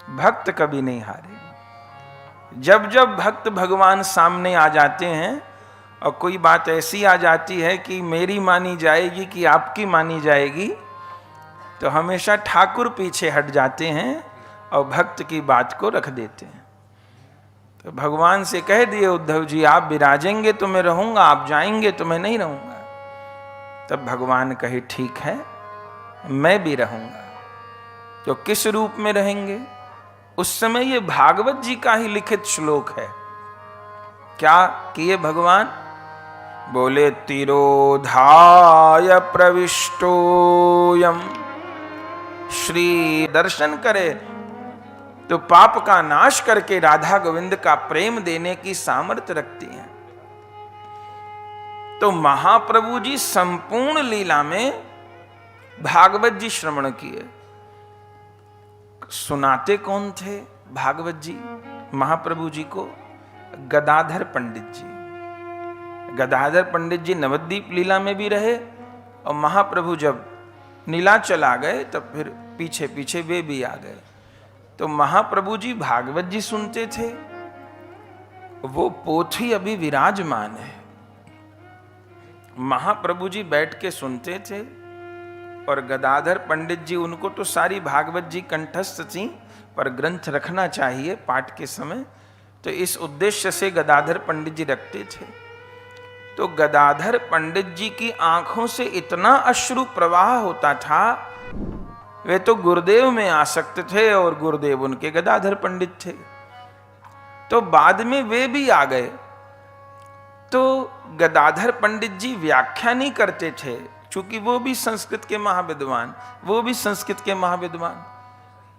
भक्त कभी नहीं हारे। जब जब भक्त भगवान सामने आ जाते हैं और कोई बात ऐसी आ जाती है कि मेरी मानी जाएगी कि आपकी मानी जाएगी, तो हमेशा ठाकुर पीछे हट जाते हैं और भक्त की बात को रख देते हैं। तो भगवान से कह दिए उद्धव जी, आप विराजेंगे तो मैं रहूंगा, आप जाएंगे तो मैं नहीं रहूंगा। तब भगवान कहे ठीक है, मैं भी रहूंगा। तो किस रूप में रहेंगे? उस समय ये भागवत जी का ही लिखित श्लोक है। क्या किए भगवान? बोले तिरोधाय प्रविष्टोयम। श्री दर्शन करे तो पाप का नाश करके राधा गोविंद का प्रेम देने की सामर्थ्य रखती हैं। तो महाप्रभु जी संपूर्ण लीला में भागवत जी श्रवण किए। सुनाते कौन थे भागवत जी महाप्रभु जी को? गदाधर पंडित जी। गदाधर पंडित जी नवद्वीप लीला में भी रहे और महाप्रभु जब नीलाचल आ गए तब फिर पीछे पीछे वे भी आ गए। तो महाप्रभु जी भागवत जी सुनते थे। वो पोथी अभी विराजमान है। महाप्रभु जी बैठ के सुनते थे और गदाधर पंडित जी, उनको तो सारी भागवत जी कंठस्थ थी, पर ग्रंथ रखना चाहिए पाठ के समय, तो इस उद्देश्य से गदाधर पंडित जी रखते थे। तो गदाधर पंडित जी की आंखों से इतना अश्रु प्रवाह होता था, वे तो गुरुदेव में आसक्त थे और गुरुदेव उनके गदाधर पंडित थे। तो बाद में वे भी आ गए। तो गदाधर पंडित जी व्याख्या नहीं करते थे, चूंकि वो भी संस्कृत के महाविद्वान,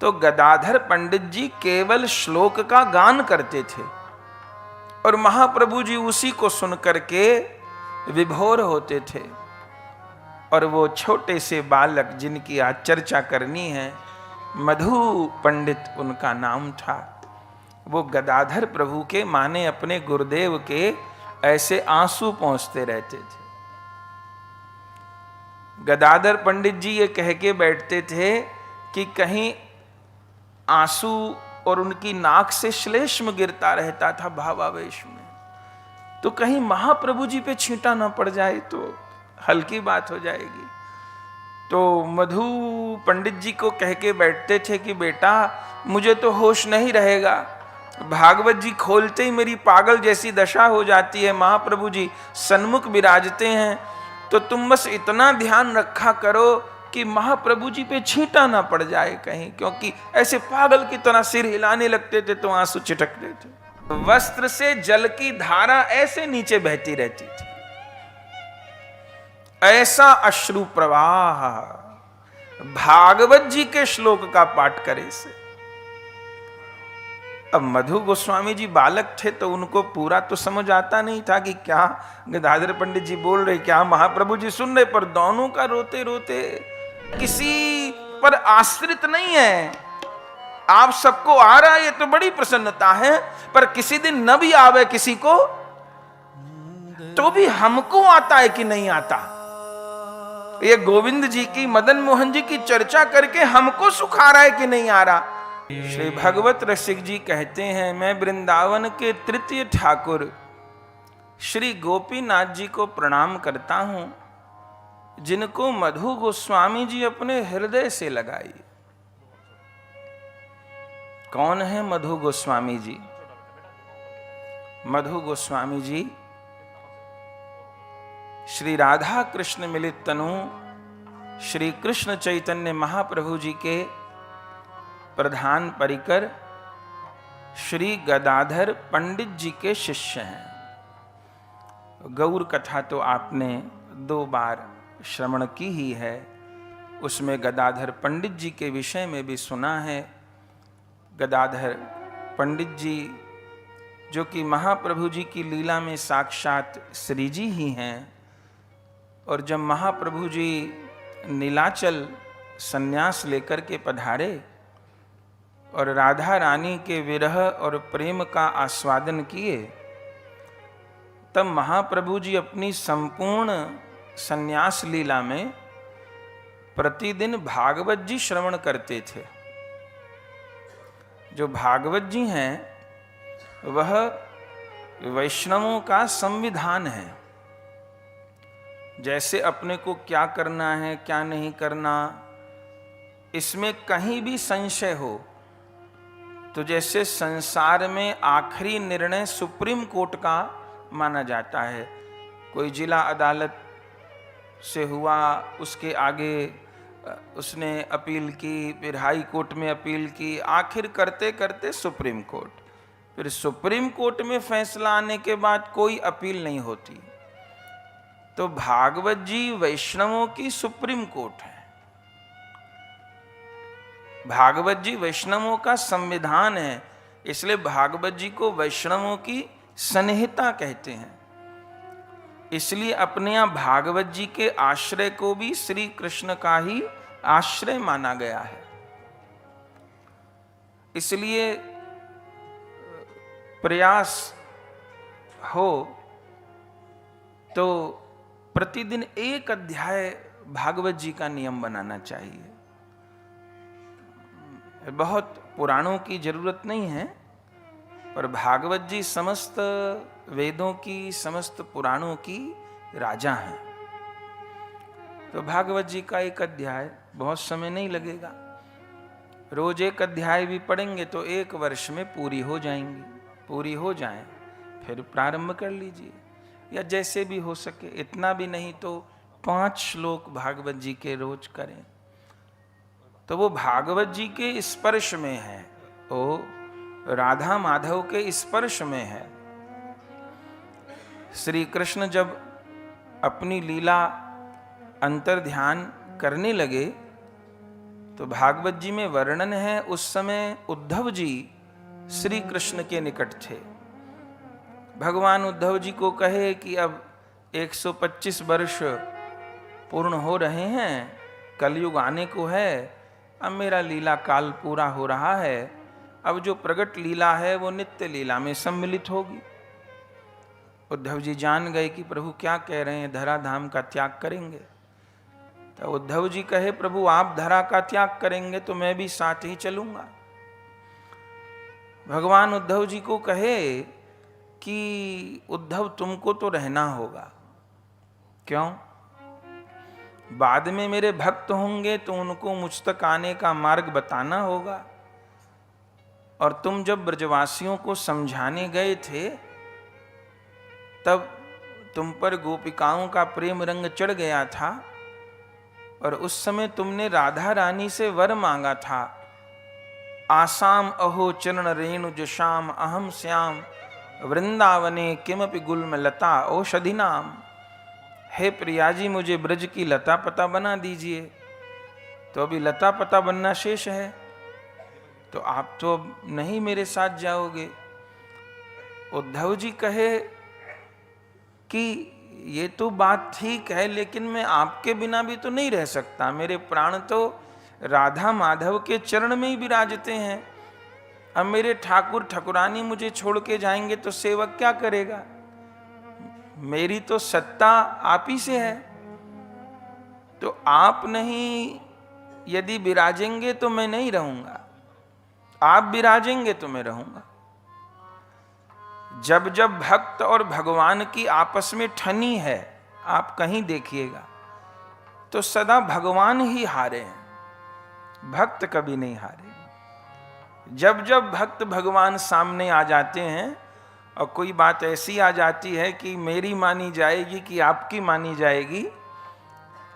तो गदाधर पंडित जी केवल श्लोक का गान करते थे और महाप्रभु जी उसी को सुन करके विभोर होते थे। और वो छोटे से बालक जिनकी आज चर्चा करनी है, मधु पंडित उनका नाम था, वो गदाधर प्रभु के माने अपने गुरुदेव के ऐसे आंसू पहुंचते रहते थे। गदाधर पंडित जी ये कह के बैठते थे कि कहीं आंसू और उनकी नाक से श्लेष्म गिरता रहता था भावावेश में, तो कहीं महाप्रभु जी पे छींटा ना पड़ जाए तो हल्की बात हो जाएगी। तो मधु पंडित जी को कह के बैठते थे कि बेटा मुझे तो होश नहीं रहेगा, भागवत जी खोलते ही मेरी पागल जैसी दशा हो जाती है, महाप्रभु जी सन्मुख विराजते हैं, तो तुम बस इतना ध्यान रखा करो कि महाप्रभु जी पे छींटा ना पड़ जाए कहीं, क्योंकि ऐसे पागल की तरह सिर हिलाने लगते थे तो आंसू छिटकते थे। वस्त्र से जल की धारा ऐसे नीचे बहती रहती थी, ऐसा अश्रु प्रवाह भागवत जी के श्लोक का पाठ करे से। अब मधु गोस्वामी जी बालक थे तो उनको पूरा तो समझ आता नहीं था कि क्या गदाधर पंडित जी बोल रहे, क्या महाप्रभु जी सुन रहे, पर दोनों का रोते रोते, किसी पर आश्रित नहीं है। आप सबको आ रहा है ये तो बड़ी प्रसन्नता है, पर किसी दिन न भी आवे किसी को तो भी हमको आता है कि नहीं आता। ये गोविंद जी की, मदन मोहन जी की चर्चा करके हमको सुख आ रहा है कि नहीं आ रहा। श्री भगवत रसिक जी कहते हैं, मैं वृंदावन के तृतीय ठाकुर श्री गोपीनाथ जी को प्रणाम करता हूं, जिनको मधु गोस्वामी जी अपने हृदय से लगाई। कौन है मधु गोस्वामी जी? मधु गोस्वामी जी श्री राधा कृष्ण मिलित तनु श्री कृष्ण चैतन्य महाप्रभु जी के प्रधान परिकर श्री गदाधर पंडित जी के शिष्य हैं। गौर कथा तो आपने 2 बार श्रवण की ही है, उसमें गदाधर पंडित जी के विषय में भी सुना है। गदाधर पंडित जी जो कि महाप्रभु जी की लीला में साक्षात श्री जी ही हैं, और जब महाप्रभु जी नीलाचल सन्यास लेकर के पधारे और राधा रानी के विरह और प्रेम का आस्वादन किए, तब महाप्रभु जी अपनी संपूर्ण सन्यास लीला में प्रतिदिन भागवत जी श्रवण करते थे। जो भागवत जी हैं वह वैष्णवों का संविधान है। जैसे अपने को क्या करना है क्या नहीं करना, इसमें कहीं भी संशय हो तो जैसे संसार में आखिरी निर्णय सुप्रीम कोर्ट का माना जाता है। कोई जिला अदालत से हुआ, उसके आगे उसने अपील की, फिर हाई कोर्ट में अपील की, आखिर करते करते सुप्रीम कोर्ट, फिर सुप्रीम कोर्ट में फैसला आने के बाद कोई अपील नहीं होती। तो भागवत जी वैष्णवों की सुप्रीम कोर्ट है। भागवत जी वैष्णवों का संविधान है, इसलिए भागवत जी को वैष्णवों की संहिता कहते हैं। इसलिए अपने यहाँ भागवत जी के आश्रय को भी श्री कृष्ण का ही आश्रय माना गया है। इसलिए प्रयास हो तो प्रतिदिन एक अध्याय भागवत जी का नियम बनाना चाहिए। बहुत पुराणों की जरूरत नहीं है, पर भागवत जी समस्त वेदों की, समस्त पुराणों की राजा हैं। तो भागवत जी का एक अध्याय बहुत समय नहीं लगेगा। रोज एक अध्याय भी पढ़ेंगे तो 1 वर्ष में पूरी हो जाएंगी। पूरी हो जाए फिर प्रारंभ कर लीजिए, या जैसे भी हो सके। इतना भी नहीं तो 5 श्लोक भागवत जी के रोज करें तो वो भागवत जी के स्पर्श में है, वो राधा माधव के स्पर्श में है। श्री कृष्ण जब अपनी लीला अंतर ध्यान करने लगे तो भागवत जी में वर्णन है, उस समय उद्धव जी श्री कृष्ण के निकट थे। भगवान उद्धव जी को कहे कि अब 125 वर्ष पूर्ण हो रहे हैं, कलयुग आने को है, अब मेरा लीला काल पूरा हो रहा है, अब जो प्रगट लीला है वो नित्य लीला में सम्मिलित होगी। उद्धव जी जान गए कि प्रभु क्या कह रहे हैं, धरा धाम का त्याग करेंगे। तो उद्धव जी कहे, प्रभु आप धरा का त्याग करेंगे तो मैं भी साथ ही चलूंगा। भगवान उद्धव जी को कहे कि उद्धव तुमको तो रहना होगा। क्यों? बाद में मेरे भक्त होंगे तो उनको मुझ तक आने का मार्ग बताना होगा। और तुम जब ब्रजवासियों को समझाने गए थे तब तुम पर गोपिकाओं का प्रेम रंग चढ़ गया था, और उस समय तुमने राधा रानी से वर मांगा था, आसाम अहो चरण रेणु जशाम अहम श्याम वृंदावने किमपि गुल्म लता औषधि नाम। हे प्रिया जी, मुझे ब्रज की लता पता बना दीजिए। तो अभी लता पता बनना शेष है, तो आप तो अब नहीं मेरे साथ जाओगे। उद्धव जी कहे कि ये तो बात ठीक है, लेकिन मैं आपके बिना भी तो नहीं रह सकता। मेरे प्राण तो राधा माधव के चरण में ही विराजते हैं। अब मेरे ठाकुर ठकुरानी मुझे छोड़ के जाएंगे तो सेवक क्या करेगा? मेरी तो सत्ता आप ही से है। तो आप नहीं यदि विराजेंगे तो मैं नहीं रहूंगा, आप विराजेंगे तो मैं रहूंगा। जब जब भक्त और भगवान की आपस में ठनी है, आप कहीं देखिएगा तो सदा भगवान ही हारे हैं, भक्त कभी नहीं हारे। जब जब भक्त भगवान सामने आ जाते हैं और कोई बात ऐसी आ जाती है कि मेरी मानी जाएगी कि आपकी मानी जाएगी,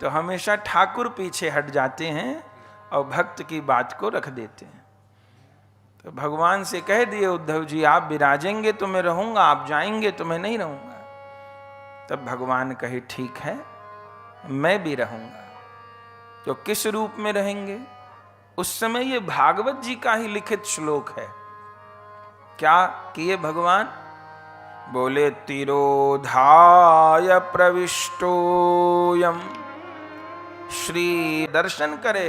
तो हमेशा ठाकुर पीछे हट जाते हैं और भक्त की बात को रख देते हैं। तो भगवान से कह दिए उद्धव जी, आप विराजेंगे तो मैं रहूंगा, आप जाएंगे तो मैं नहीं रहूंगा। तब भगवान कहे ठीक है, मैं भी रहूंगा। तो किस रूप में रहेंगे? उस समय ये भागवत जी का ही लिखित श्लोक है। क्या किए भगवान? बोले तिरोधाय प्रविष्टोयम। श्री दर्शन करे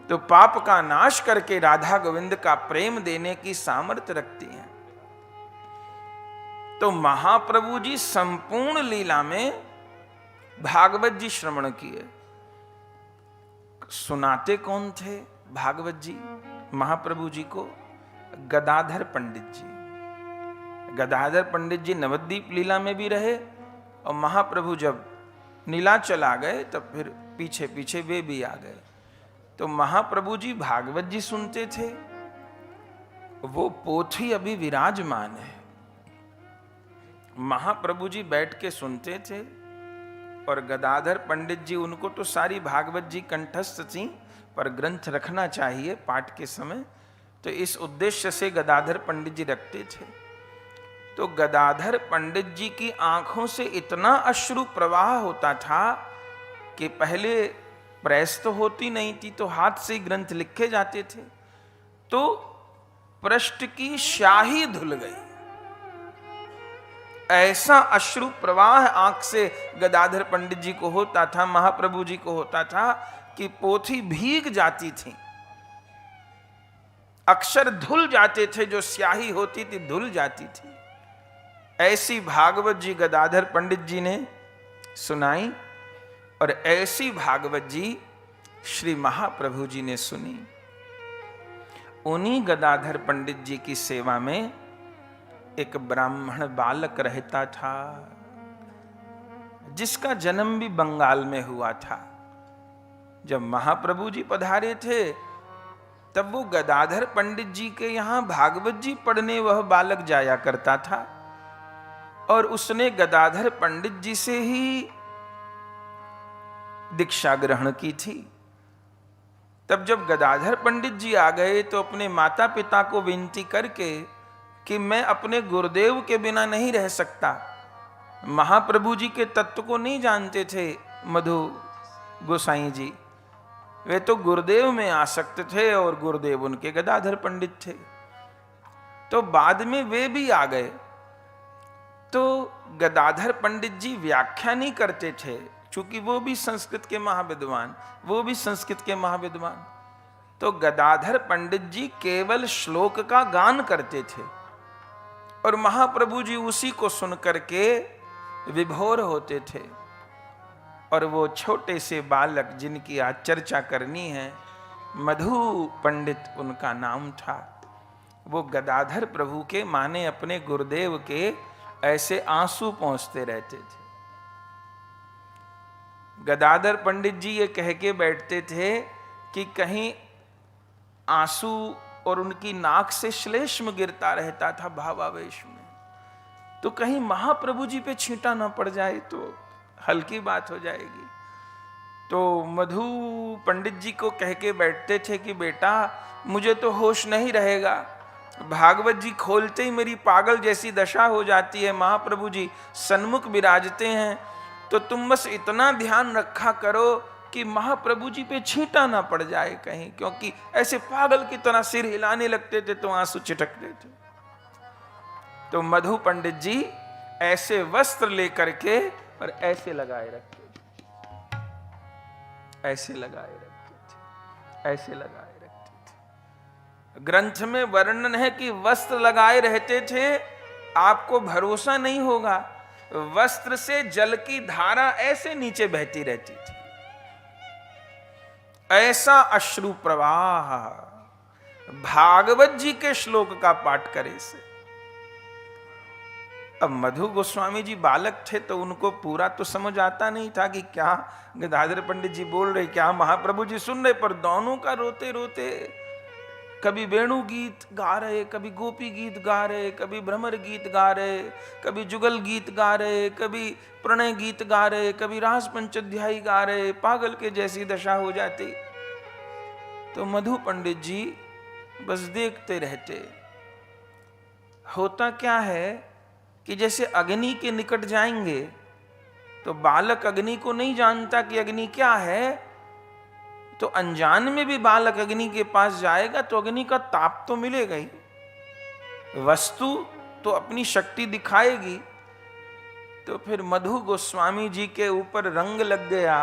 तो पाप का नाश करके राधा गोविंद का प्रेम देने की सामर्थ्य रखती हैं। तो महाप्रभु जी संपूर्ण लीला में भागवत जी श्रवण किए। सुनाते कौन थे भागवत जी महाप्रभु जी को? गदाधर पंडित जी। गदाधर पंडित जी नवद्वीप लीला में भी रहे और महाप्रभु जब नीलाचल आ गए तब फिर पीछे पीछे वे भी आ गए। तो महाप्रभु जी भागवत जी सुनते थे, वो पोथी अभी विराजमान है, महाप्रभु जी बैठ के सुनते थे और गदाधर पंडित जी, उनको तो सारी भागवत जी कंठस्थ थी पर ग्रंथ रखना चाहिए पाठ के समय, तो इस उद्देश्य से गदाधर पंडित जी रखते थे। तो गदाधर पंडित जी की आंखों से इतना अश्रु प्रवाह होता था कि पहले प्रेस तो होती नहीं थी, तो हाथ से ही ग्रंथ लिखे जाते थे, तो पृष्ठ की स्याही धुल गई। ऐसा अश्रु प्रवाह आंख से गदाधर पंडित जी को होता था, महाप्रभु जी को होता था कि पोथी भीग जाती थी, अक्षर धुल जाते थे, जो स्याही होती थी धुल जाती थी। ऐसी भागवत जी गदाधर पंडित जी ने सुनाई और ऐसी भागवत जी श्री महाप्रभु जी ने सुनी। उन्हीं गदाधर पंडित जी की सेवा में एक ब्राह्मण बालक रहता था, जिसका जन्म भी बंगाल में हुआ था। जब महाप्रभु जी पधारे थे तब वो गदाधर पंडित जी के यहां भागवत जी पढ़ने वह बालक जाया करता था और उसने गदाधर पंडित जी से ही दीक्षा ग्रहण की थी। तब जब गदाधर पंडित जी आ गए तो अपने माता पिता को विनती करके कि मैं अपने गुरुदेव के बिना नहीं रह सकता। महाप्रभु जी के तत्व को नहीं जानते थे मधु गोसाई जी, वे तो गुरुदेव में आसक्त थे और गुरुदेव उनके गदाधर पंडित थे। तो बाद में वे भी आ गए, तो गदाधर पंडित जी व्याख्या नहीं करते थे, चूंकि वो भी संस्कृत के महाविद्वान, वो भी संस्कृत के महाविद्वान। तो गदाधर पंडित जी केवल श्लोक का गान करते थे और महाप्रभु जी उसी को सुन करके विभोर होते थे। और वो छोटे से बालक जिनकी आज चर्चा करनी है, मधु पंडित उनका नाम था, वो गदाधर प्रभु के माने अपने गुरुदेव के ऐसे आंसू पहुंचते रहते थे। गदाधर पंडित जी ये कह के बैठते थे कि कहीं आंसू और उनकी नाक से श्लेष्म गिरता रहता था भावावेश में, तो कहीं महाप्रभु जी पे छींटा ना पड़ जाए तो हल्की बात हो जाएगी। तो मधु पंडित जी को कह के बैठते थे कि बेटा मुझे तो होश नहीं रहेगा, भागवत जी खोलते ही मेरी पागल जैसी दशा हो जाती है, महाप्रभु जी सन्मुख विराजते हैं, तो तुम बस इतना ध्यान रखा करो कि महाप्रभु जी पे छींटा ना पड़ जाए कहीं, क्योंकि ऐसे पागल की तरह सिर हिलाने लगते थे तो आंसू छिटकते थे। तो मधु पंडित जी ऐसे वस्त्र लेकर के और ऐसे लगाए रखते थे, ऐसे लगाए रखते थे, ऐसे लगाए रखते थे। ग्रंथ में वर्णन है कि वस्त्र लगाए रहते थे, आपको भरोसा नहीं होगा, वस्त्र से जल की धारा ऐसे नीचे बहती रहती थी, ऐसा अश्रु प्रवाह भागवत जी के श्लोक का पाठ करे से। अब मधु गोस्वामी जी बालक थे तो उनको पूरा तो समझ आता नहीं था कि क्या गदाधर पंडित जी बोल रहे, क्या महाप्रभु जी सुन रहे, पर दोनों का रोते रोते कभी वेणु गीत गा रहे, कभी गोपी गीत गा रहे, कभी भ्रमर गीत गा रहे, कभी जुगल गीत गा रहे, कभी प्रणय गीत गा रहे, कभी रास पंचाध्यायी गा रहे, पागल के जैसी दशा हो जाती। तो मधु पंडित जी बस देखते रहते। होता क्या है कि जैसे अग्नि के निकट जाएंगे तो बालक अग्नि को नहीं जानता कि अग्नि क्या है, तो अनजान में भी बालक अग्नि के पास जाएगा तो अग्नि का ताप तो मिलेगा ही, वस्तु तो अपनी शक्ति दिखाएगी। तो फिर मधु गोस्वामी जी के ऊपर रंग लग गया,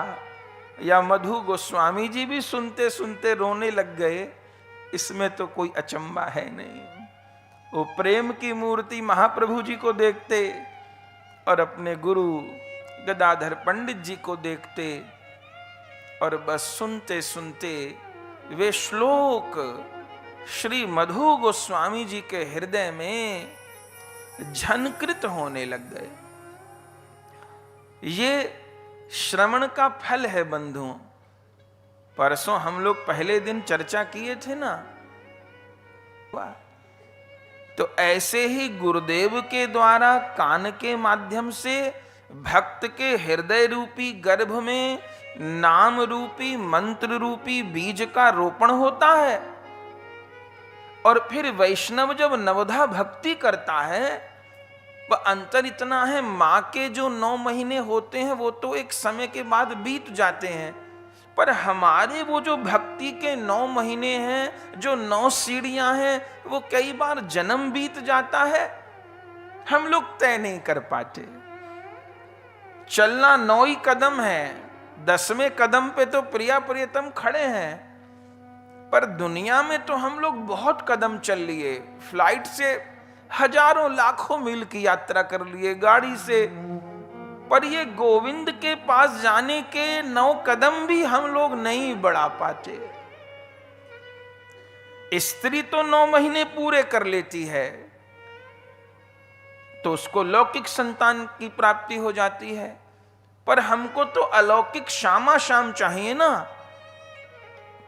या मधु गोस्वामी जी भी सुनते सुनते रोने लग गए, इसमें तो कोई अचंबा है नहीं। वो प्रेम की मूर्ति महाप्रभु जी को देखते और अपने गुरु गदाधर पंडित जी को देखते और बस सुनते सुनते वे श्लोक श्री मधु गोस्वामी जी के हृदय में झनकृत होने लग गए। ये श्रवण का फल है बंधुओं। परसों हम लोग पहले दिन चर्चा किए थे ना, तो ऐसे ही गुरुदेव के द्वारा कान के माध्यम से भक्त के हृदय रूपी गर्भ में नाम रूपी मंत्र रूपी बीज का रोपण होता है, और फिर वैष्णव जब नवधा भक्ति करता है, वह अंतर इतना है, मां के जो 9 महीने होते हैं वो तो एक समय के बाद बीत जाते हैं, पर हमारे वो जो भक्ति के 9 महीने हैं, जो 9 सीढ़ियां हैं, वो कई बार जन्म बीत जाता है, हम लोग तय नहीं कर पाते। चलना 9 ही कदम है, 10वें कदम पे तो प्रिया प्रियतम खड़े हैं, पर दुनिया में तो हम लोग बहुत कदम चल लिए। फ्लाइट से हजारों लाखों मील की यात्रा कर लिए, गाड़ी से, पर ये गोविंद के पास जाने के 9 कदम भी हम लोग नहीं बढ़ा पाते। स्त्री तो 9 महीने पूरे कर लेती है तो उसको लौकिक संतान की प्राप्ति हो जाती है, पर हमको तो अलौकिक श्यामा शाम चाहिए ना।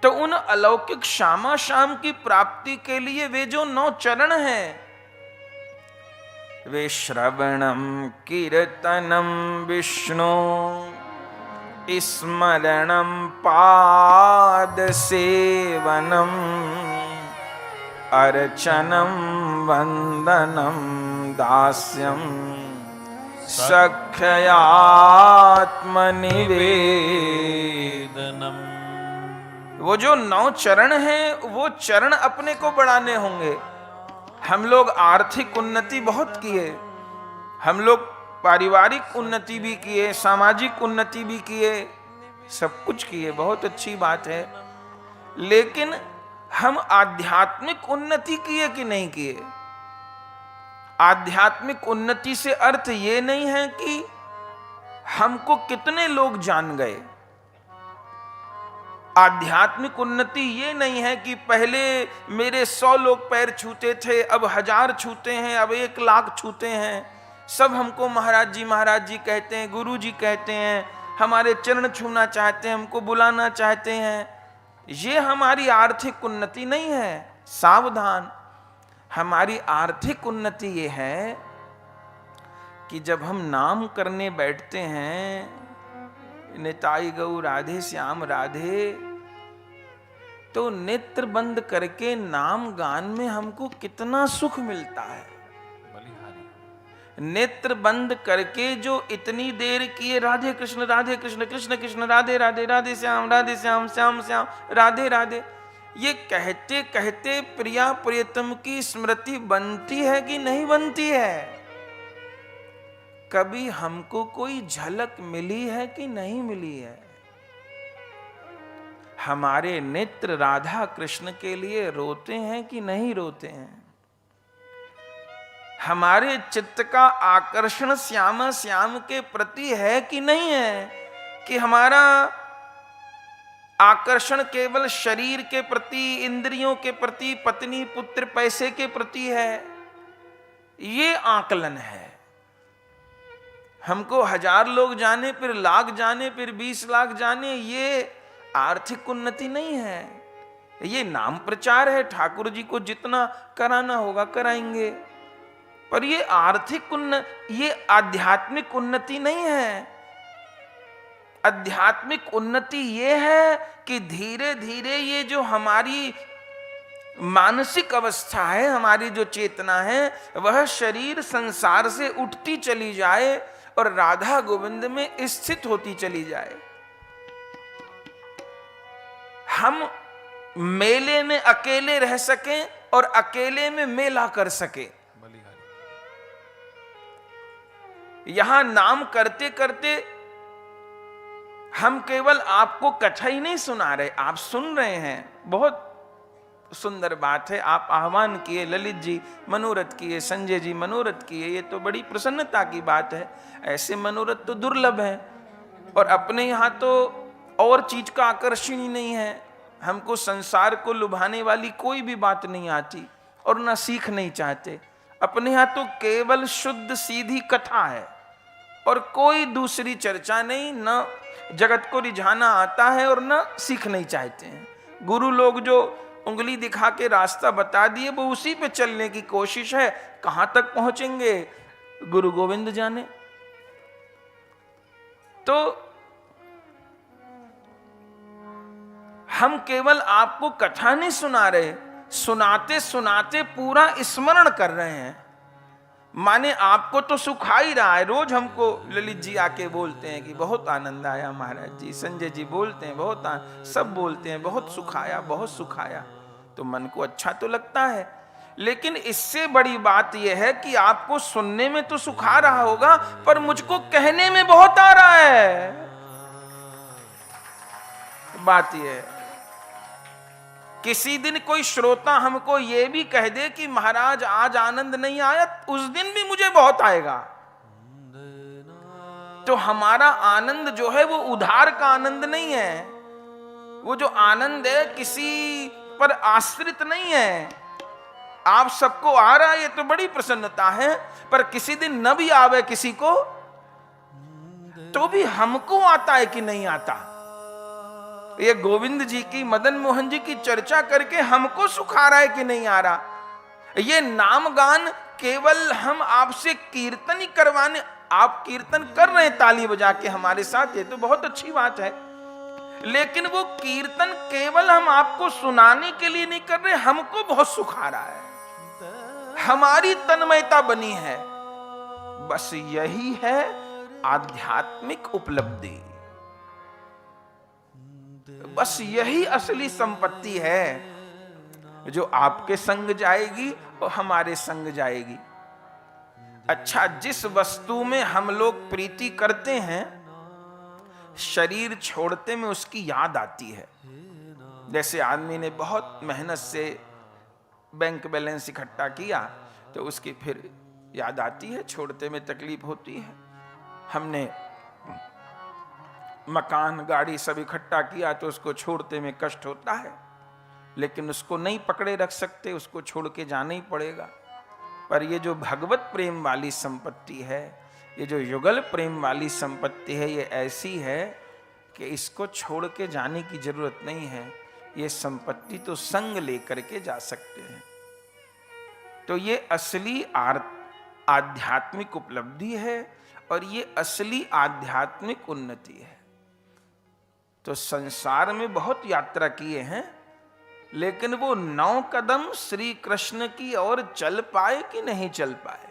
तो उन अलौकिक श्यामा शाम की प्राप्ति के लिए वे जो 9 चरण हैं, वे श्रवणम कीर्तनम विष्णु स्मरणम पाद सेवनम अर्चनम वंदनम दास्यम सख्यात्मनिवेदनम। वो जो 9 चरण हैं, वो चरण अपने को बढ़ाने होंगे। हम लोग आर्थिक उन्नति बहुत किए, हम लोग पारिवारिक उन्नति भी किए, सामाजिक उन्नति भी किए, सब कुछ किए, बहुत अच्छी बात है, लेकिन हम आध्यात्मिक उन्नति किए कि नहीं किए? आध्यात्मिक उन्नति से अर्थ ये नहीं है कि हमको कितने लोग जान गए। आध्यात्मिक उन्नति ये नहीं है कि पहले मेरे 100 लोग पैर छूते थे, अब 1000 छूते हैं, अब 1 लाख छूते हैं, सब हमको महाराज जी कहते हैं, गुरु जी कहते हैं, हमारे चरण छूना चाहते हैं, हमको बुलाना चाहते हैं। ये हमारी आर्थिक उन्नति नहीं है, सावधान। हमारी आर्थिक उन्नति ये है कि जब हम नाम करने बैठते हैं, निताई गौ राधे श्याम राधे, तो नेत्र बंद करके नाम गान में हमको कितना सुख मिलता है। नेत्र बंद करके जो इतनी देर किए राधे कृष्ण कृष्ण कृष्ण राधे राधे राधे श्याम श्याम श्याम राधे राधे, ये कहते कहते प्रिया प्रियतम की स्मृति बनती है कि नहीं बनती है? कभी हमको कोई झलक मिली है कि नहीं मिली है? हमारे नेत्र राधा कृष्ण के लिए रोते हैं कि नहीं रोते हैं? हमारे चित्त का आकर्षण श्याम श्याम के प्रति है कि नहीं है? कि हमारा आकर्षण केवल शरीर के प्रति, इंद्रियों के प्रति, पत्नी पुत्र पैसे के प्रति है? ये आकलन है। हमको 1000 लोग जाने, फिर लाख जाने, फिर 20 लाख जाने, ये आर्थिक उन्नति नहीं है, ये नाम प्रचार है। ठाकुर जी को जितना कराना होगा कराएंगे, पर ये आर्थिक ये आध्यात्मिक उन्नति नहीं है। आध्यात्मिक उन्नति ये है कि धीरे धीरे ये जो हमारी मानसिक अवस्था है, हमारी जो चेतना है, वह शरीर संसार से उठती चली जाए और राधा गोविंद में स्थित होती चली जाए। हम मेले में अकेले रह सकें और अकेले में मेला कर सके। यहां नाम करते करते हम केवल आपको कथा ही नहीं सुना रहे, आप सुन रहे हैं, बहुत सुंदर बात है। आप आह्वान किए, ललित जी मनोरथ किए, संजय जी मनोरथ किए, ये तो बड़ी प्रसन्नता की बात है। ऐसे मनोरथ तो दुर्लभ है, और अपने यहां तो और चीज का आकर्षण ही नहीं है। हमको संसार को लुभाने वाली कोई भी बात नहीं आती और न सीख नहीं चाहते। अपने यहाँ तो केवल शुद्ध सीधी कथा है और कोई दूसरी चर्चा नहीं, न जगत को रिझाना आता है और न सीख नहीं चाहते हैं। गुरु लोग जो उंगली दिखा के रास्ता बता दिए वो उसी पे चलने की कोशिश है। कहां तक पहुंचेंगे गुरु गोविंद जाने। तो हम केवल आपको कथा नहीं सुना रहे, सुनाते सुनाते पूरा स्मरण कर रहे हैं। माने आपको तो सुखा ही रहा है। रोज हमको ललित जी आके बोलते हैं कि बहुत आनंद आया महाराज जी, संजय जी बोलते हैं बहुत सब बोलते हैं बहुत सुखाया बहुत सुखाया। तो मन को अच्छा तो लगता है, लेकिन इससे बड़ी बात यह है कि आपको सुनने में तो सुखा रहा होगा पर मुझको कहने में बहुत आ रहा है। बात यह है, किसी दिन कोई श्रोता हमको यह भी कह दे कि महाराज आज आनंद नहीं आया, उस दिन भी मुझे बहुत आएगा। तो हमारा आनंद जो है वो उधार का आनंद नहीं है। वो जो आनंद है किसी पर आश्रित नहीं है। आप सबको आ रहा है ये तो बड़ी प्रसन्नता है, पर किसी दिन न भी आवे किसी को तो भी हमको आता है कि नहीं आता। ये गोविंद जी की, मदन मोहन जी की चर्चा करके हमको सुखा रहा है कि नहीं आ रहा। ये नाम गान केवल हम आपसे कीर्तन ही करवाने, आप कीर्तन कर रहे हैं ताली बजा के हमारे साथ, ये तो बहुत अच्छी बात है, लेकिन वो कीर्तन केवल हम आपको सुनाने के लिए नहीं कर रहे, हमको बहुत सुखा रहा है, हमारी तन्मयता बनी है। बस यही है आध्यात्मिक उपलब्धि, बस यही असली संपत्ति है जो आपके संग जाएगी और हमारे संग जाएगी। अच्छा, जिस वस्तु में हम लोग प्रीति करते हैं, शरीर छोड़ते में उसकी याद आती है। जैसे आदमी ने बहुत मेहनत से बैंक बैलेंस इकट्ठा किया तो उसकी फिर याद आती है, छोड़ते में तकलीफ होती है। हमने मकान गाड़ी सब इकट्ठा किया तो उसको छोड़ते में कष्ट होता है, लेकिन उसको नहीं पकड़े रख सकते, उसको छोड़ के जाना ही पड़ेगा। पर ये जो भगवत प्रेम वाली संपत्ति है, ये जो युगल प्रेम वाली संपत्ति है, ये ऐसी है कि इसको छोड़ के जाने की जरूरत नहीं है। ये संपत्ति तो संग लेकर के जा सकते हैं। तो ये असली आध्यात्मिक उपलब्धि है और ये असली आध्यात्मिक उन्नति है। तो संसार में बहुत यात्रा किए हैं, लेकिन वो 9 कदम श्री कृष्ण की ओर चल पाए कि नहीं चल पाए।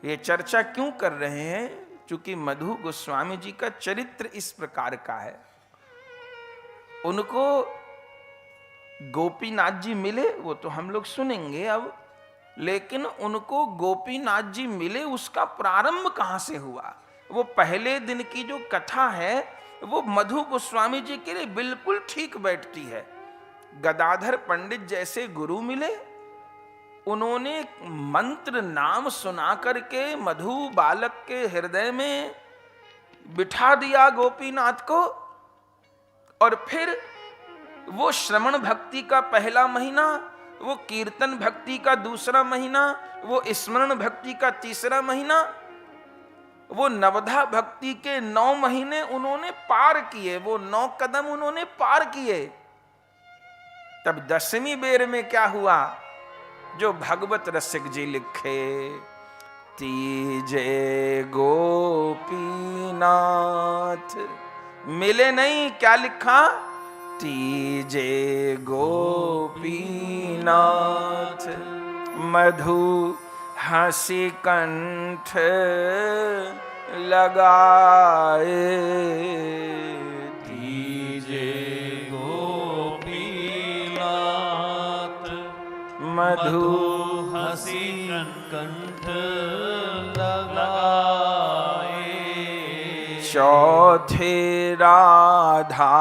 ये चर्चा क्यों कर रहे हैं? क्योंकि मधु गोस्वामी जी का चरित्र इस प्रकार का है। उनको गोपीनाथ जी मिले, वो तो हम लोग सुनेंगे अब, लेकिन उनको गोपीनाथ जी मिले उसका प्रारंभ कहां से हुआ? वो पहले दिन की जो कथा है वो मधु गोस्वामी जी के लिए बिल्कुल ठीक बैठती है। गदाधर पंडित जैसे गुरु मिले, उन्होंने मंत्र नाम सुना करके मधु बालक के हृदय में बिठा दिया गोपीनाथ को, और फिर वो श्रवण भक्ति का पहला महीना, वो कीर्तन भक्ति का दूसरा महीना, वो स्मरण भक्ति का तीसरा महीना, वो नवधा भक्ति के 9 महीने उन्होंने पार किए, वो 9 कदम उन्होंने पार किए। तब 10वीं बेर में क्या हुआ? जो भगवत रसिक जी लिखे, तीजे गोपीनाथ मिले नहीं, क्या लिखा? तीजे गोपीनाथ मधु हंसी कंठ लगाए, तीजे गोपीनाथ मधु हंसी कंठ लगाए। चौथे राधा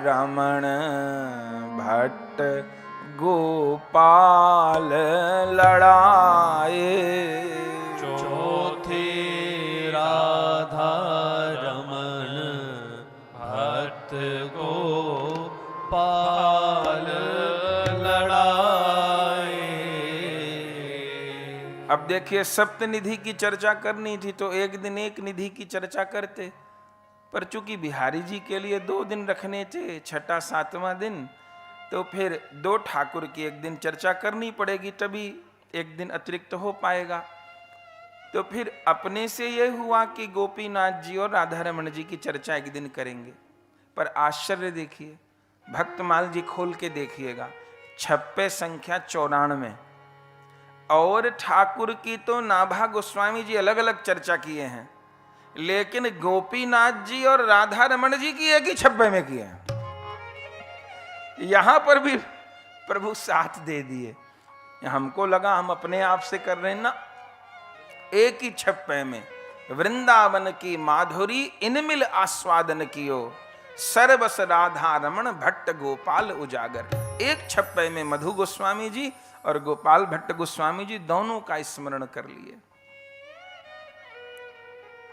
रमण भट्ट गोपाल लड़ाए। चौथे राधा रमण भट्ट गोपाल अब देखिए सप्तनिधि की चर्चा करनी थी तो एक दिन एक निधि की चर्चा करते, पर चूंकि बिहारी जी के लिए 2 दिन रखने थे, छठा 7वां दिन, तो फिर 2 ठाकुर की एक दिन चर्चा करनी पड़ेगी, तभी एक दिन अतिरिक्त हो पाएगा। तो फिर अपने से यह हुआ कि गोपीनाथ जी और राधा रमण जी की चर्चा एक दिन करेंगे। पर आश्चर्य देखिए, भक्तमाल जी खोल के देखिएगा, छप्पे संख्या 94 और ठाकुर की तो नाभा गोस्वामी जी अलग अलग चर्चा किए हैं, लेकिन गोपीनाथ जी और राधा रमण जी की एक ही छप्पे में किए हैं। यहां पर भी प्रभु साथ दे दिए। हमको लगा हम अपने आप से कर रहे हैं ना, एक ही छप्पे में वृंदावन की माधुरी इनमिल आस्वादन कियो, सर्वस राधा रमण भट्ट गोपाल उजागर। एक छप्पे में मधु गोस्वामी जी और गोपाल भट्ट गोस्वामी जी दोनों का स्मरण कर लिए।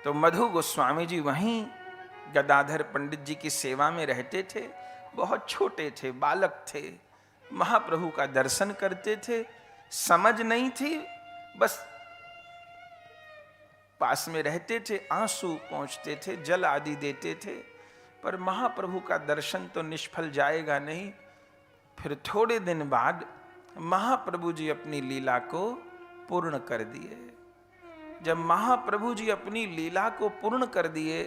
तो मधु गोस्वामी जी वहीं गदाधर पंडित जी की सेवा में रहते थे, बहुत छोटे थे, बालक थे, महाप्रभु का दर्शन करते थे, समझ नहीं थी, बस पास में रहते थे, आंसू पहुंचते थे, जल आदि देते थे, पर महाप्रभु का दर्शन तो निष्फल जाएगा नहीं। फिर थोड़े दिन बाद महाप्रभु जी अपनी लीला को पूर्ण कर दिए। जब महाप्रभु जी अपनी लीला को पूर्ण कर दिए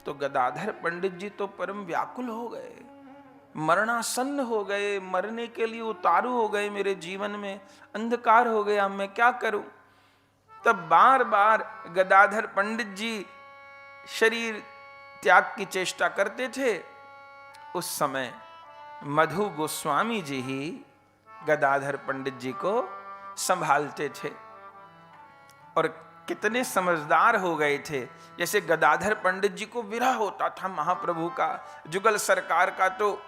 तो गदाधर पंडित जी तो परम व्याकुल हो गए, मरणासन्न हो गए, मरने के लिए उतारू हो गए, मेरे जीवन में अंधकार हो गया, मैं क्या करूं। तब बार बार गदाधर पंडित जी शरीर त्याग की चेष्टा करते थे। उस समय मधु गोस्वामी जी ही गदाधर पंडित जी को संभालते थे, और कितने समझदार हो गए थे। जैसे गदाधर पंडित जी को विरह होता था महाप्रभु का, जुगल सरकार का, तो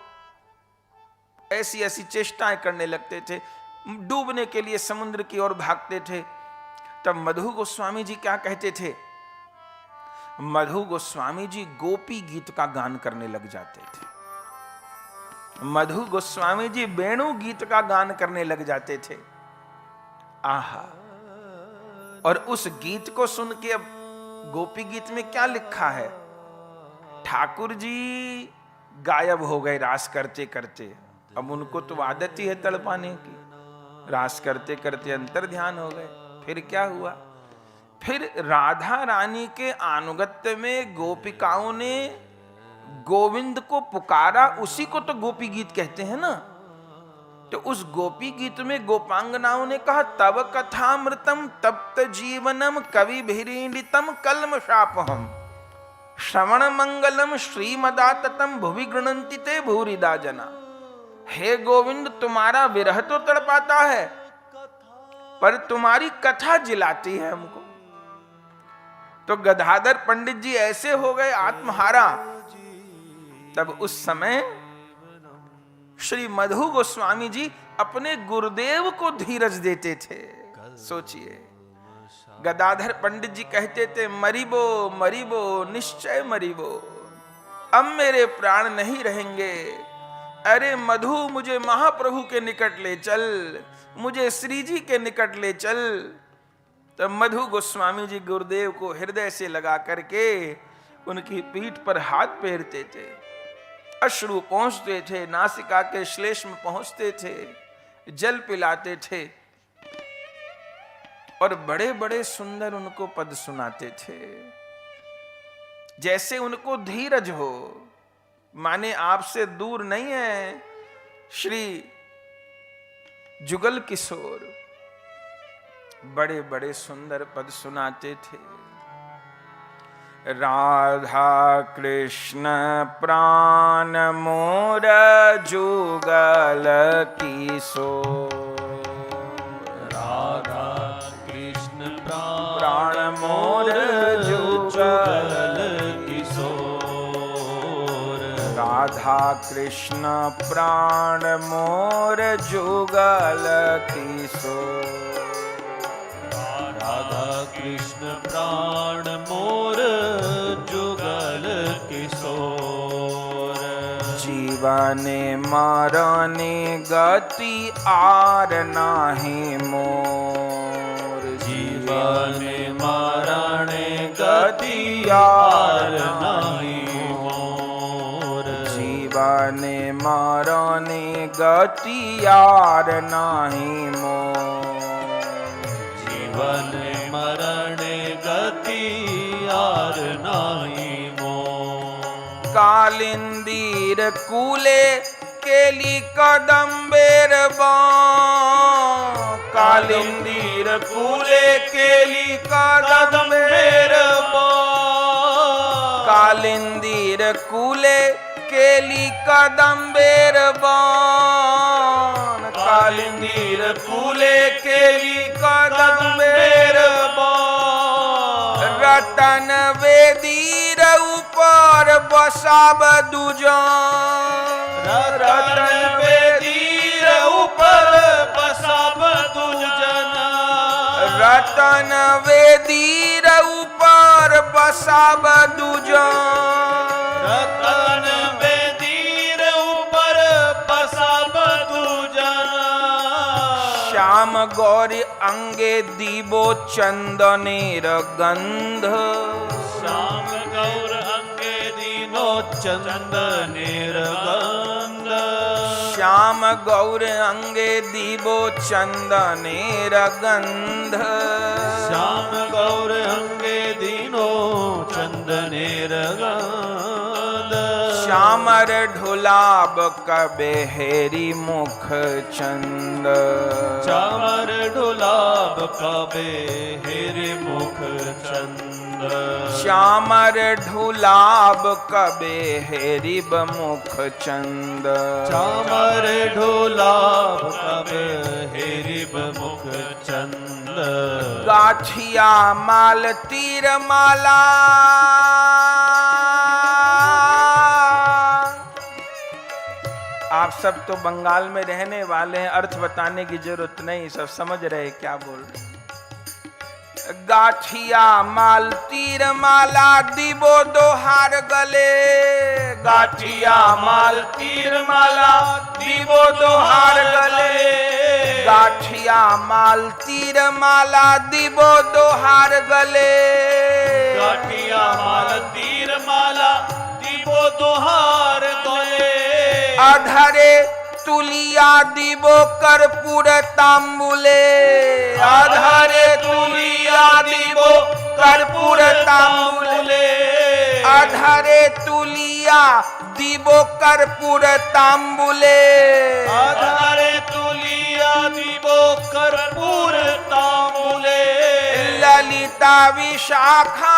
ऐसी ऐसी चेष्टाएं करने लगते थे, डूबने के लिए समुद्र की ओर भागते थे। तब मधु गोस्वामी जी क्या कहते थे, मधु गोस्वामी जी गोपी गीत का गान करने लग जाते थे। मधु गोस्वामी जी वेणु गीत का गान करने लग जाते थे। आहा, और उस गीत को सुन के, अब गोपी गीत में क्या लिखा है, ठाकुर जी गायब हो गए रास करते करते। अब उनको तो आदत ही है तड़पाने की, रास करते करते अंतर ध्यान हो गए। फिर क्या हुआ, फिर राधा रानी के अनुगत्य में गोपिकाओं ने गोविंद को पुकारा, उसी को तो गोपी गीत कहते हैं ना। तो उस गोपी गीत में गोपांगनाओं ने कहा, तव कथामृतम तप्त जीवनम कवि भिरीडितम कल्मषापहम श्रवण मंगलम श्रीमदाततम भुवि गृणन्ति ते भूरिदा जना। हे गोविंद, तुम्हारा विरह तो तड़पाता है, पर तुम्हारी कथा जिलाती है हमको। तो गदाधर पंडित जी ऐसे हो गए आत्महारा। तब उस समय श्री मधु गोस्वामी जी अपने गुरुदेव को धीरज देते थे। सोचिए, गदाधर पंडित जी कहते थे, मरिबो मरिबो निश्चय मरिबो, अब मेरे प्राण नहीं रहेंगे। अरे मधु, मुझे महाप्रभु के निकट ले चल, मुझे श्री जी के निकट ले चल। तब मधु गोस्वामी जी गुरुदेव को हृदय से लगा करके उनकी पीठ पर हाथ फेरते थे, अश्रु पहुंचते थे, नासिका के श्लेष्म पहुंचते थे, जल पिलाते थे, और बड़े बड़े सुंदर उनको पद सुनाते थे, जैसे उनको धीरज हो, माने आपसे दूर नहीं है श्री जुगल किशोर। बड़े बड़े सुंदर पद सुनाते थे। राधा कृष्ण प्राण मोर जुगल किशोर, राधा कृष्ण प्राण मोर जुगल किशोर, राधा कृष्ण प्राण मोर जुगल किशोर, राधा कृष्ण प्राण मोर जुगल किशोर। जीवने मरने गति आर नाही मोर, यार नहीं मोर। जीवन मरणे गति यार नहीं मोर। जीवन मरण गति यार नहीं मोर। कालिंदीर कूले केली कदम्बेर बाँ। कालिंदीर कूले केली कदम्बेर बाँ। कालिंदीर कूले केली कदम्बेर बाँ। कालिंदीर कूले केली कदम्बेर बाँ। रतन वेदीर ऊपर बसाब दुजान। रतन वेदीर ऊपर बसाब दुजन। रतन वेदीर ऊपर बसाब दुजान। रतन वेदीर ऊपर बसाब दुजन। श्याम गौरी अंगे दीबो चंदनेर गंध। श्याम गौर अंगे दीनो चंदनेर गंध। श्याम गौर अंगे दीबो चंदनेर गंध। श्याम गौर अंगे दीनो चंदनेर गंध। श्यामर ढोलाब कबे हेरी मुख चंद। श्यामर ढोलाब कबे हेरे मुख चंद। श्यामर ढोलाब कबे हेरी मुख चंद। श्यामर ढोलाब कबे हेरी मुख चंद। गाछिया माल तीर माला। आप सब तो बंगाल में रहने वाले हैं, अर्थ बताने की जरूरत नहीं, सब समझ रहे क्या बोल रहे। गाठिया माल तीर माला दीबो दोहार गले। गाठिया माल तीर माला दीबो दोहार गले। गाठिया माल तीर माला दीबो दोहार गले। गाठिया माल तीर माला दीबो दोहार गले। अधरे तुलिया दीबो कर्पूर तांबुले। अधरे तुलिया दीबो कर्पूर तांबुले। अधरे तुलिया दीबो कर्पूर तांबुले। अधरे तुलिया दीबो कर्पूर तांबुले। ललिता विशाखा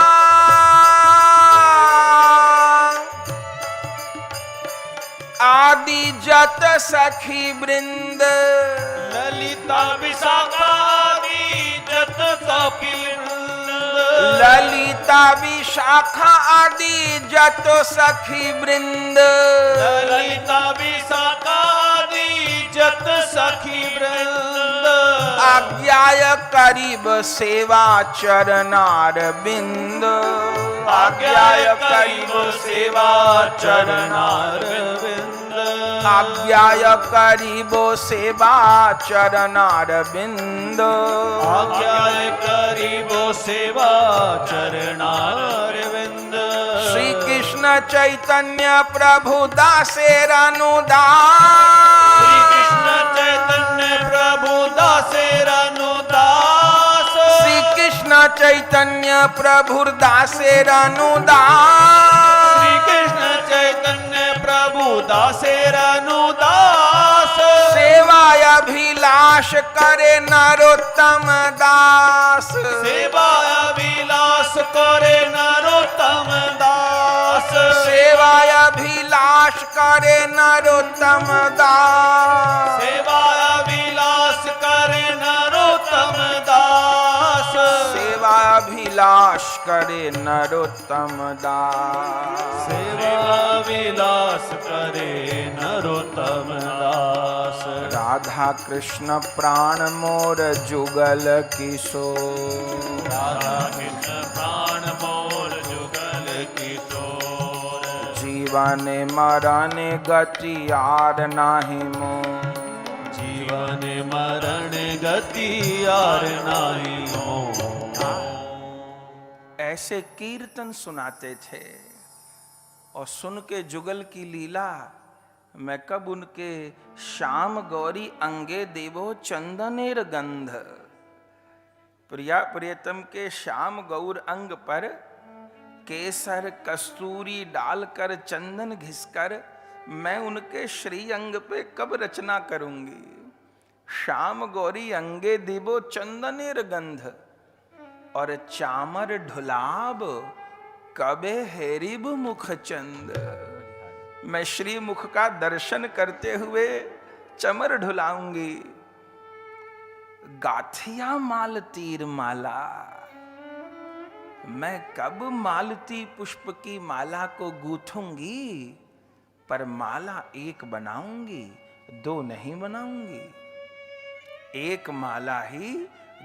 आदि जत सखी वृंद। ललिता विशाखा आदि जत सखी वृंद। ललिता विशाखा आदि जत सखी वृंद। ललिता विशाखा आदि जत सखी वृंद। आज्ञाय करीब सेवा चरनार बिंद। आज्ञाय करीब सेवा चरनार विंद। आज्ञाय करीबो सेवा चरनार बिंद। आज्ञाय करीबो सेवा चरनार विंद। श्री कृष्ण चैतन्य प्रभु दासेर अनुदास। श्री कृष्ण चैतन्य प्रभु दासेर अनुदास। श्री कृष्ण चैतन्य प्रभु दासेर अनुदास। श्री कृष्ण चैतन्य प्रभु दासेर अनुदास। सेवाय अभिलाष करे नरोत्तम दास। सेवाय अभिलाष करे नरोत्तम दास। सेवाय अभिलाष करे नरोत्तम दास। सेवाय अभिलाष करे नरोत्तम दास। सेवा अभिलाष करे नरोत्तम दास। सेवा विलास करे नरोत्तम दास। राधा कृष्ण प्राण मोर जुगल किशोर। राधा कृष्ण प्राण मोर जुगल किशोर। जीवन मरण गति यार नाही मोर। जीवन मरण गति यार नाही मोर। ऐसे कीर्तन सुनाते थे। और सुन के जुगल की लीला मैं कब उनके श्याम गौरी अंगे देवो चंदनेर गंध। प्रिया प्रियतम के श्याम गौर अंग पर केसर कस्तूरी डालकर चंदन घिसकर मैं उनके श्री अंग पे कब रचना करूंगी। श्याम गौरी अंगे देवो चंदनेर गंध और चामर ढुलाब कबे हेरिब मुख चंद। मैं श्री मुख का दर्शन करते हुए चमर ढुलाऊंगी। गाथिया मालतीर माला, मैं कब मालती पुष्प की माला को गूंथूंगी, पर माला एक बनाऊंगी, दो नहीं बनाऊंगी। एक माला ही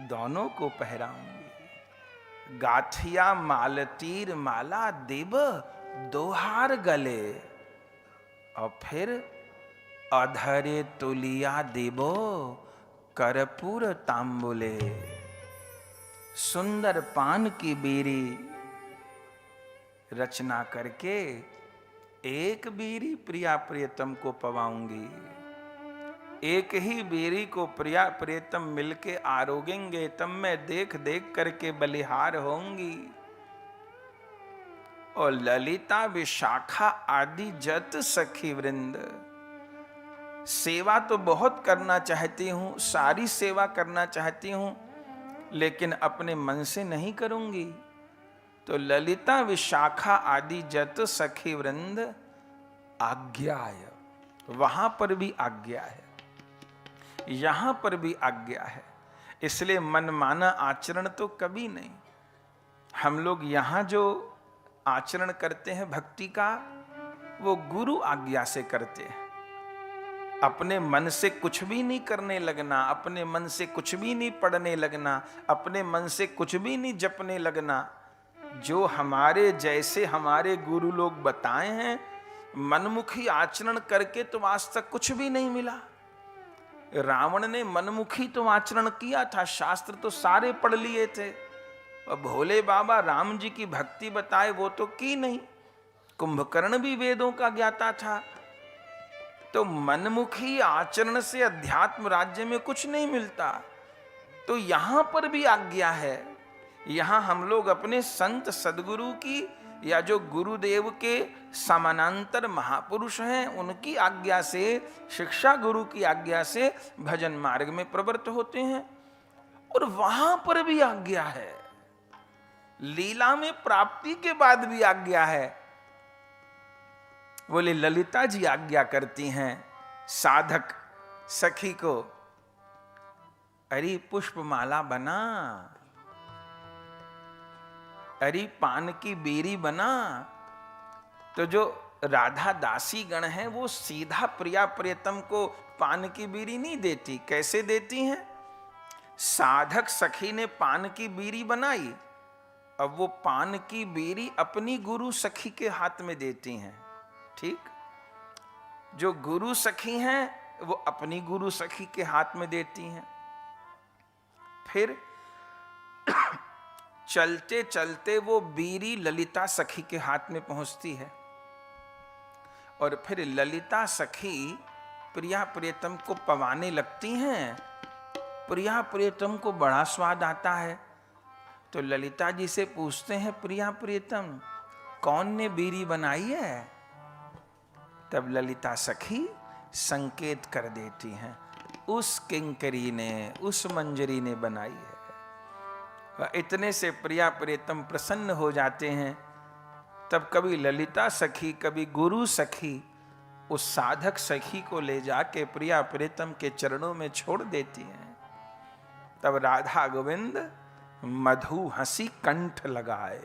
दोनों को पहराऊंगी। गाथिया मालतीर माला देव दोहार गले, और फिर अधरे तुलिया देवो कर्पूर तांबुले। सुंदर पान की बीरी रचना करके एक बीरी प्रिया प्रियतम को पवाऊंगी। एक ही बीरी को प्रिया प्रियतम मिलके आरोगेंगे, तब मैं देख देख करके बलिहार होंगी। और ललिता विशाखा आदि जत सखी वृंद, सेवा तो बहुत करना चाहती हूं, सारी सेवा करना चाहती हूं, लेकिन अपने मन से नहीं करूंगी। तो ललिता विशाखा आदि जत सखी वृंद आज्ञाय, वहां पर भी आज्ञा है, यहां पर भी आज्ञा है। इसलिए मनमाना आचरण तो कभी नहीं। हम लोग यहां जो आचरण करते हैं भक्ति का, वो गुरु आज्ञा से करते हैं। अपने मन से कुछ भी नहीं करने लगना, अपने मन से कुछ भी नहीं पढ़ने लगना, अपने मन से कुछ भी नहीं जपने लगना। जो हमारे जैसे हमारे गुरु लोग बताए हैं, मनमुखी आचरण करके तो आज तक कुछ भी नहीं मिला। रावण ने मनमुखी तो आचरण किया था, शास्त्र तो सारे पढ़ लिए थे, और भोले बाबा राम जी की भक्ति बताए वो तो की नहीं। कुंभकर्ण भी वेदों का ज्ञाता था। तो मनमुखी आचरण से अध्यात्म राज्य में कुछ नहीं मिलता। तो यहां पर भी आज्ञा है। यहां हम लोग अपने संत सदगुरु की या जो गुरुदेव के समानांतर महापुरुष हैं उनकी आज्ञा से, शिक्षा गुरु की आज्ञा से भजन मार्ग में प्रवृत्त होते हैं। और वहां पर भी आज्ञा है। लीला में प्राप्ति के बाद भी आज्ञा है। बोले ललिता जी आज्ञा करती हैं साधक सखी को, अरे पुष्पमाला बना, अरे पान की बेरी बना। तो जो राधा दासी गण है वो सीधा प्रिया प्रियतम को पान की बीरी नहीं देती। कैसे देती हैं? साधक सखी ने पान की बीरी बनाई, अब वो पान की बीरी अपनी गुरु सखी के हाथ में देती हैं। ठीक, जो गुरु सखी हैं वो अपनी गुरु सखी के हाथ में देती हैं। फिर चलते चलते वो बीरी ललिता सखी के हाथ में पहुंचती है, और फिर ललिता सखी प्रिया प्रियतम को पवाने लगती हैं। प्रिया प्रियतम को बड़ा स्वाद आता है, तो ललिता जी से पूछते हैं, प्रिया प्रियतम कौन ने बीरी बनाई है? तब ललिता सखी संकेत कर देती हैं, उस किंकरी ने, उस मंजरी ने बनाई है। इतने से प्रिया प्रियतम प्रसन्न हो जाते हैं। तब कभी ललिता सखी, कभी गुरु सखी उस साधक सखी को ले जाके प्रिया प्रियतम के चरणों में छोड़ देती हैं। तब राधा गोविंद मधु हंसी कंठ लगाए,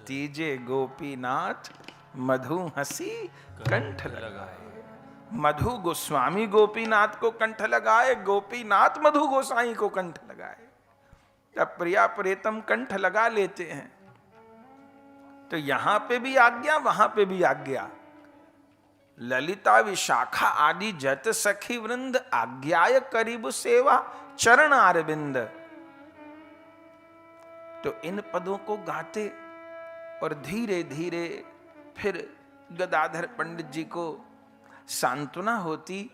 तीजे गोपीनाथ मधु हंसी कंठ लगाए। मधु गोस्वामी गोपीनाथ को कंठ लगाए, गोपीनाथ मधु गोसाई को कंठ लगाए। तब प्रिया प्रियतम कंठ लगा लेते हैं। तो यहां पे भी आज्ञा, वहां पे भी आज्ञा। ललिता विशाखा आदि जत सखी वृंद आज्ञाय करीब सेवा चरण अरविंद। तो इन पदों को गाते और धीरे धीरे फिर गदाधर पंडित जी को सांत्वना होती।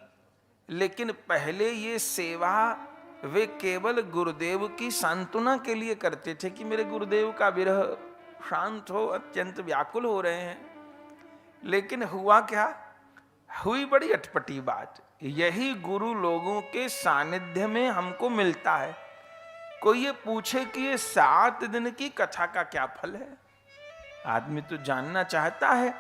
लेकिन पहले ये सेवा वे केवल गुरुदेव की सांत्वना के लिए करते थे कि मेरे गुरुदेव का विरह शांत हो, अत्यंत व्याकुल हो रहे हैं। लेकिन हुआ क्या? हुई बड़ी अटपटी बात। यही गुरु लोगों के सानिध्य में हमको मिलता है। कोई ये पूछे कि ये 7 दिन की कथा का क्या फल है? आदमी तो जानना चाहता है।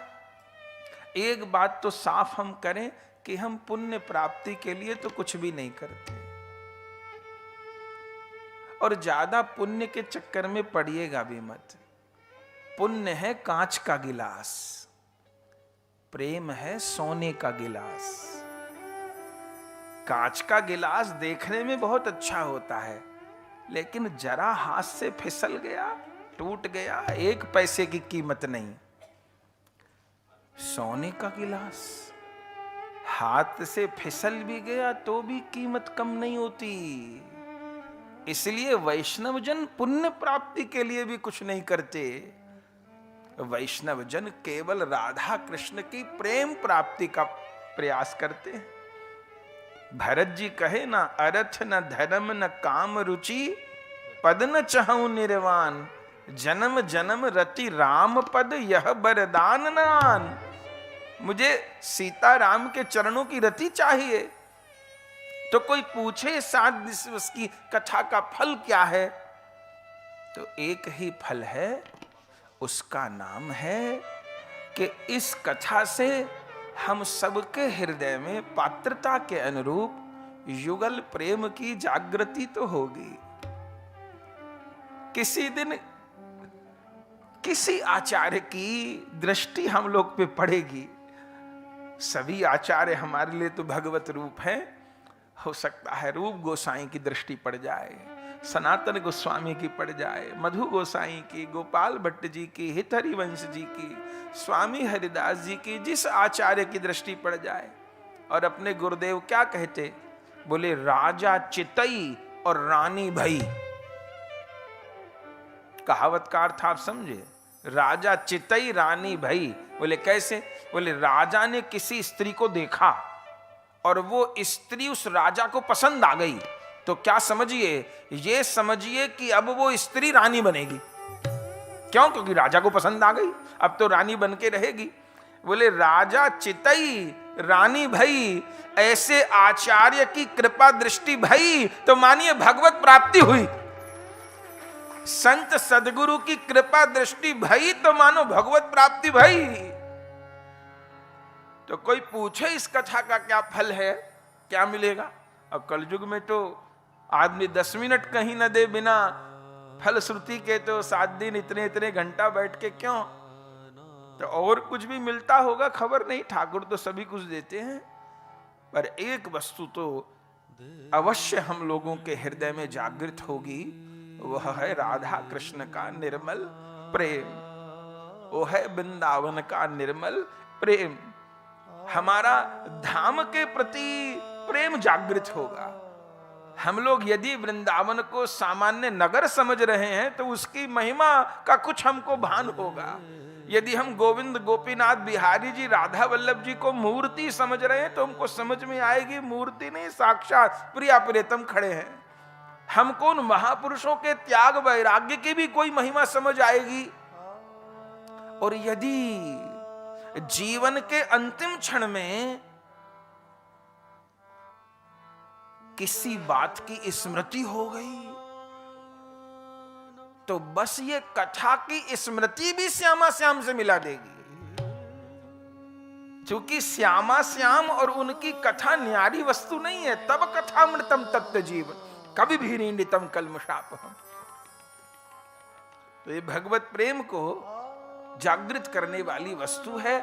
एक बात तो साफ हम करें कि हम पुण्य प्राप्ति के लिए तो कुछ भी नहीं करते, और ज्यादा पुण्य के चक्कर में पड़िएगा भी मत। पुण्य है कांच का गिलास, प्रेम है सोने का गिलास। कांच का गिलास देखने में बहुत अच्छा होता है, लेकिन जरा हाथ से फिसल गया, टूट गया, 1 पैसे की कीमत नहीं। सोने का गिलास हाथ से फिसल भी गया तो भी कीमत कम नहीं होती। इसलिए वैष्णव जन पुण्य प्राप्ति के लिए भी कुछ नहीं करते। वैष्णव जन केवल राधा कृष्ण की प्रेम प्राप्ति का प्रयास करते हैं। भरत जी कहे ना, अर्थ न धर्म न काम रुचि, पद न चाहूं निर्वाण, जन्म जन्म रति राम पद यह बरदान नान। मुझे सीता राम के चरणों की रति चाहिए। तो कोई पूछे 7 दिवस की कथा का फल क्या है, तो एक ही फल है, उसका नाम है कि इस कथा से हम सबके हृदय में पात्रता के अनुरूप युगल प्रेम की जागृति तो होगी। किसी दिन किसी आचार्य की दृष्टि हम लोग पे पड़ेगी। सभी आचार्य हमारे लिए तो भगवत रूप है। हो सकता है रूप गोसाई की दृष्टि पड़ जाए, सनातन गोस्वामी की पड़ जाए, मधु गोसाई की, गोपाल भट्ट जी की, हित हरिवंश जी की, स्वामी हरिदास जी की, जिस आचार्य की दृष्टि पड़ जाए। और अपने गुरुदेव क्या कहते? बोले राजा चितई और रानी भई। कहावत का अर्थ आप समझे? राजा चितई रानी भई। बोले कैसे? बोले राजा ने किसी स्त्री को देखा और वो स्त्री उस राजा को पसंद आ गई, तो क्या समझिए? ये समझिए कि अब वो स्त्री रानी बनेगी। क्यों? क्योंकि राजा को पसंद आ गई, अब तो रानी बन के रहेगी। बोले राजा चितई रानी भई, ऐसे आचार्य की कृपा दृष्टि भई तो मानिए भगवत प्राप्ति हुई। संत सदगुरु की कृपा दृष्टि भई तो मानो भगवत प्राप्ति भई। तो कोई पूछे इस कथा का क्या फल है, क्या मिलेगा? अब कलयुग में तो आदमी 10 मिनट कहीं न दे बिना फल श्रुति के, तो 7 दिन इतने इतने घंटा बैठ के क्यों? तो और कुछ भी मिलता होगा, खबर नहीं। ठाकुर तो सभी कुछ देते हैं, पर एक वस्तु तो अवश्य हम लोगों के हृदय में जागृत होगी, वह है राधा कृष्ण का निर्मल प्रेम, वो है वृंदावन का निर्मल प्रेम। हमारा धाम के प्रति प्रेम जागृत होगा। हम लोग यदि वृंदावन को सामान्य नगर समझ रहे हैं तो उसकी महिमा का कुछ हमको भान होगा। यदि हम गोविंद गोपीनाथ बिहारी जी राधा वल्लभ जी को मूर्ति समझ रहे हैं तो हमको समझ में आएगी मूर्ति नहीं, साक्षात प्रिया प्रियतम खड़े हैं। हमको उन महापुरुषों के त्याग वैराग्य की भी कोई महिमा समझ आएगी। और यदि जीवन के अंतिम क्षण में किसी बात की स्मृति हो गई तो बस ये कथा की स्मृति भी श्यामा श्याम से मिला देगी। क्योंकि श्यामा श्याम और उनकी कथा न्यारी वस्तु नहीं है। तब कथामृतम तत्व जीवन कभी भी नींडितम कल्मषापहम। तो ये भगवत प्रेम को जागृत करने वाली वस्तु है,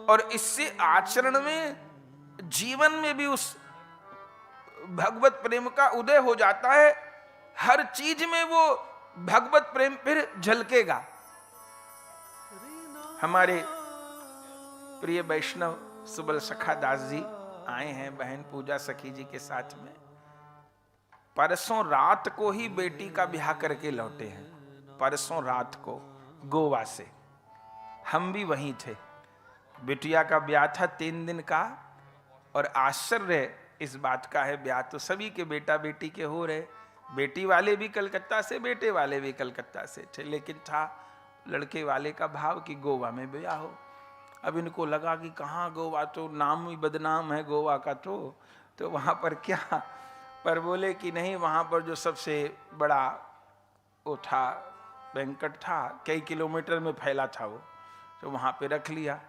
और इससे आचरण में, जीवन में भी उस भगवत प्रेम का उदय हो जाता है। हर चीज में वो भगवत प्रेम फिर झलकेगा। हमारे प्रिय वैष्णव सुबल सखा दास जी आए हैं बहन पूजा सखी जी के साथ में। परसों रात को ही बेटी का ब्याह करके लौटे हैं, परसों रात को गोवा से। हम भी वहीं थे। बिटिया का ब्याह था 3 दिन का, और आश्चर्य इस बात का है, ब्याह तो सभी के बेटा बेटी के हो रहे, बेटी वाले भी कलकत्ता से, बेटे वाले भी कलकत्ता से थे, लेकिन था लड़के वाले का भाव कि गोवा में ब्याह हो। अब इनको लगा कि कहाँ गोवा, तो नाम ही बदनाम है गोवा का, तो वहाँ पर क्या, पर बोले कि नहीं, वहाँ पर जो सबसे बड़ा वो था बैंकट था, कई किलोमीटर में फैला था वो, तो वहाँ पे रख लिया।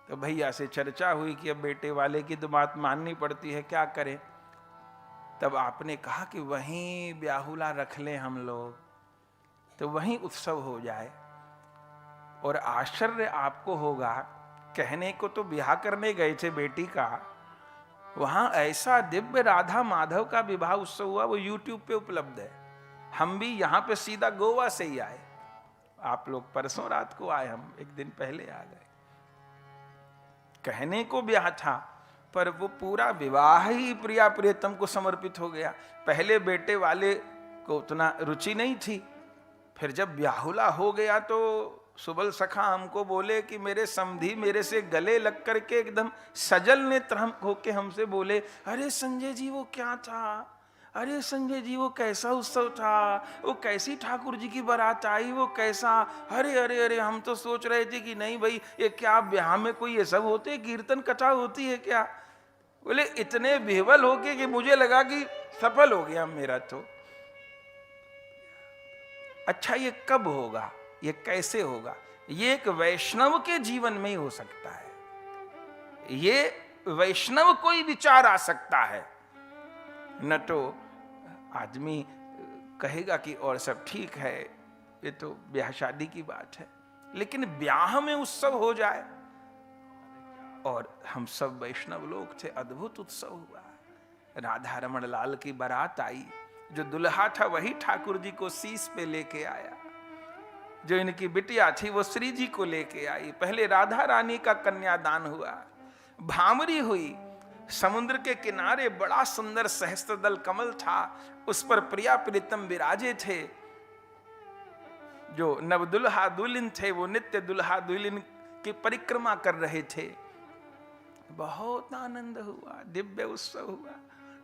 तो भैया से चर्चा हुई कि अब बेटे वाले की तो बात माननी पड़ती है, क्या करें। तब आपने कहा कि वहीं ब्याहुला रख लें हम लोग, तो वहीं उत्सव हो जाए। और आश्चर्य आपको होगा, कहने को तो ब्याह करने गए थे बेटी का, वहां ऐसा दिव्य राधा माधव का विवाह उत्सव हुआ, वो YouTube पे उपलब्ध है। हम भी यहाँ पे सीधा गोवा से ही आए, आप लोग परसों रात को आए, हम एक दिन पहले आ गए। कहने को ब्याह था, पर वो पूरा विवाह ही प्रिया प्रियतम को समर्पित हो गया। पहले बेटे वाले को उतना रुचि नहीं थी, फिर जब ब्याहुला हो गया तो सुबल सखा हमको बोले कि मेरे समधी मेरे से गले लग करके एकदम सजल नेत्र हम होके हमसे बोले, अरे संजय जी वो क्या था, अरे संजय जी वो कैसा उत्सव था, वो कैसी ठाकुर जी की बारात आई, वो कैसा, अरे अरे अरे हम तो सोच रहे थे कि नहीं भाई ये क्या ब्याह में कोई ये सब होते, कीर्तन कथा होती है क्या। बोले इतने बेवल होके कि मुझे लगा कि सफल हो गया मेरा। तो अच्छा ये कब होगा, ये कैसे होगा, ये एक वैष्णव के जीवन में ही हो सकता है, ये वैष्णव को ही विचार आ सकता है। न तो आदमी कहेगा कि और सब ठीक है, ये तो ब्याह शादी की बात है, लेकिन ब्याह में उत्सव हो जाए। और हम सब वैष्णव लोग थे, अद्भुत उत्सव हुआ। राधा रमण लाल की बारात आई, जो दुल्हा था वही ठाकुर जी को शीश पे लेके आया, जो इनकी बिटिया थी वो श्री जी को लेके आई। पहले राधा रानी का कन्यादान हुआ, भामरी हुई, समुद्र के किनारे बड़ा सुंदर सहस्त्रदल कमल था, उस पर प्रिया प्रीतम विराजे थे। जो नव दुल्हा दुल्हन थे वो नित्य दुल्हा दुल्हन की परिक्रमा कर रहे थे। बहुत आनंद हुआ, दिव्य उत्सव हुआ,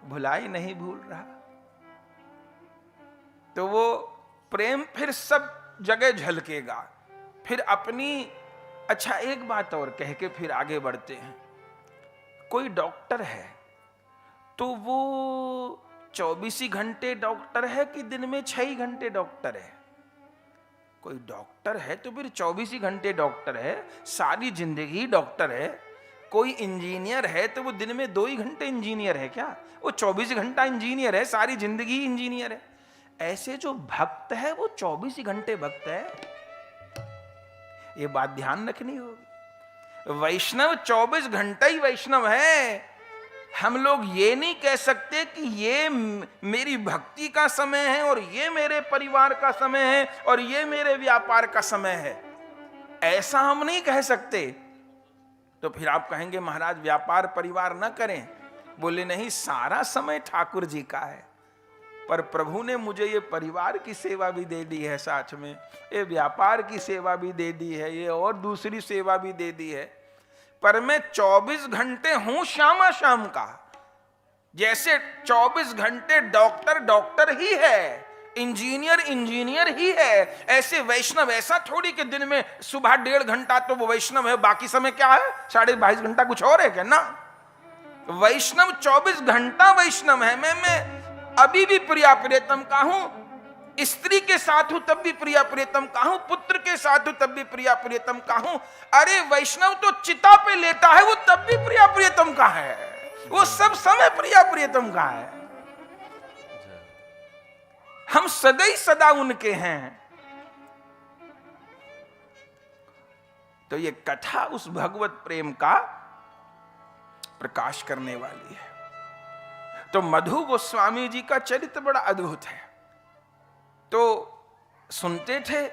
भुलाई नहीं भूल रहा। तो वो प्रेम फिर सब जगह झलकेगा। फिर अपनी, अच्छा एक बात और कह के फिर आगे बढ़ते हैं। कोई डॉक्टर है तो वो 24 ही घंटे डॉक्टर है कि दिन में 6 ही घंटे डॉक्टर है। कोई डॉक्टर है तो फिर 24 ही घंटे डॉक्टर है, सारी जिंदगी डॉक्टर है। कोई इंजीनियर है तो वो दिन में 2 ही घंटे इंजीनियर है क्या, वो 24 घंटा इंजीनियर है, सारी जिंदगी इंजीनियर है। ऐसे जो भक्त है वो 24 ही घंटे भक्त है, ये बात ध्यान रखनी होगी। वैष्णव 24 घंटा ही वैष्णव है। हम लोग ये नहीं कह सकते कि ये मेरी भक्ति का समय है और ये मेरे परिवार का समय है और ये मेरे व्यापार का समय है, ऐसा हम नहीं कह सकते। तो फिर आप कहेंगे महाराज व्यापार परिवार न करें। बोले नहीं, सारा समय ठाकुर जी का है, पर प्रभु ने मुझे ये परिवार की सेवा भी दे दी है, साथ में ये व्यापार की सेवा भी दे दी है, ये और दूसरी सेवा भी दे दी है। पर मैं 24 घंटे हूं श्यामा शाम का। जैसे 24 घंटे डॉक्टर डॉक्टर ही है, इंजीनियर इंजीनियर ही है, ऐसे वैष्णव ऐसा थोड़ी कि दिन में सुबह 1.5 घंटा तो वो वैष्णव है, बाकी समय क्या है 22.5 घंटा कुछ और है क्या ना। वैष्णव 24 घंटा वैष्णव है। मैं अभी भी प्रिया प्रियतम का हूं, स्त्री के साथ हूं तब भी प्रिया प्रियतम का हूं, पुत्र के साथ हूं तब भी प्रिया प्रियतम का हूं। अरे वैष्णव तो चिता पे लेटा है, वो तब भी प्रिया प्रियतम का है, वो सब समय प्रिया प्रियतम का है। हम सदैव सदा उनके हैं। तो ये कथा उस भगवत प्रेम का प्रकाश करने वाली है। तो मधु गोस्वामी जी का चरित्र बड़ा अद्भुत है। तो सुनते थे,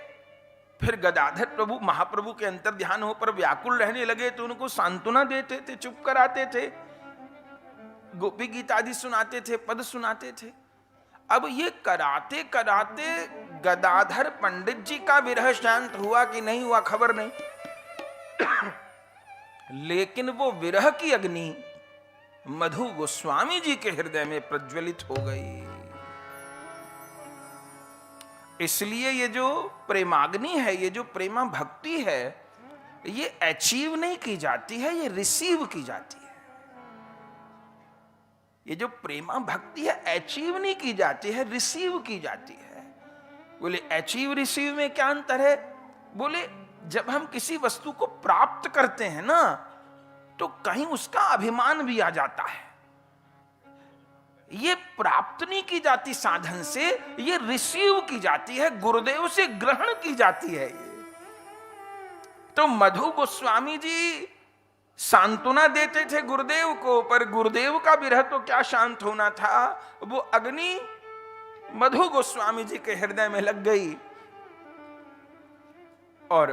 फिर गदाधर प्रभु महाप्रभु के अंतर ध्यान हो पर व्याकुल रहने लगे तो उनको सांत्वना देते थे, चुप कराते थे, गोपी गीत आदि सुनाते थे, पद सुनाते थे। अब ये कराते कराते गदाधर पंडित जी का विरह शांत हुआ कि नहीं हुआ खबर नहीं। लेकिन वो विरह की अग्नि मधु गोस्वामी जी के हृदय में प्रज्वलित हो गई। इसलिए ये जो प्रेमाग्नि है, ये जो प्रेमा भक्ति है, ये अचीव नहीं की जाती है, ये रिसीव की जाती है। ये जो प्रेमा भक्ति है अचीव नहीं की जाती है, रिसीव की जाती है। बोले अचीव रिसीव में क्या अंतर है? बोले जब हम किसी वस्तु को प्राप्त करते हैं ना, तो कहीं उसका अभिमान भी आ जाता है। ये प्राप्त नहीं की जाती साधन से, ये रिसीव की जाती है, गुरुदेव से ग्रहण की जाती है। ये तो मधु गोस्वामी जी सांत्वना देते थे गुरुदेव को, पर गुरुदेव का विरह तो क्या शांत होना था। वो अग्नि मधु गोस्वामी जी के हृदय में लग गई। और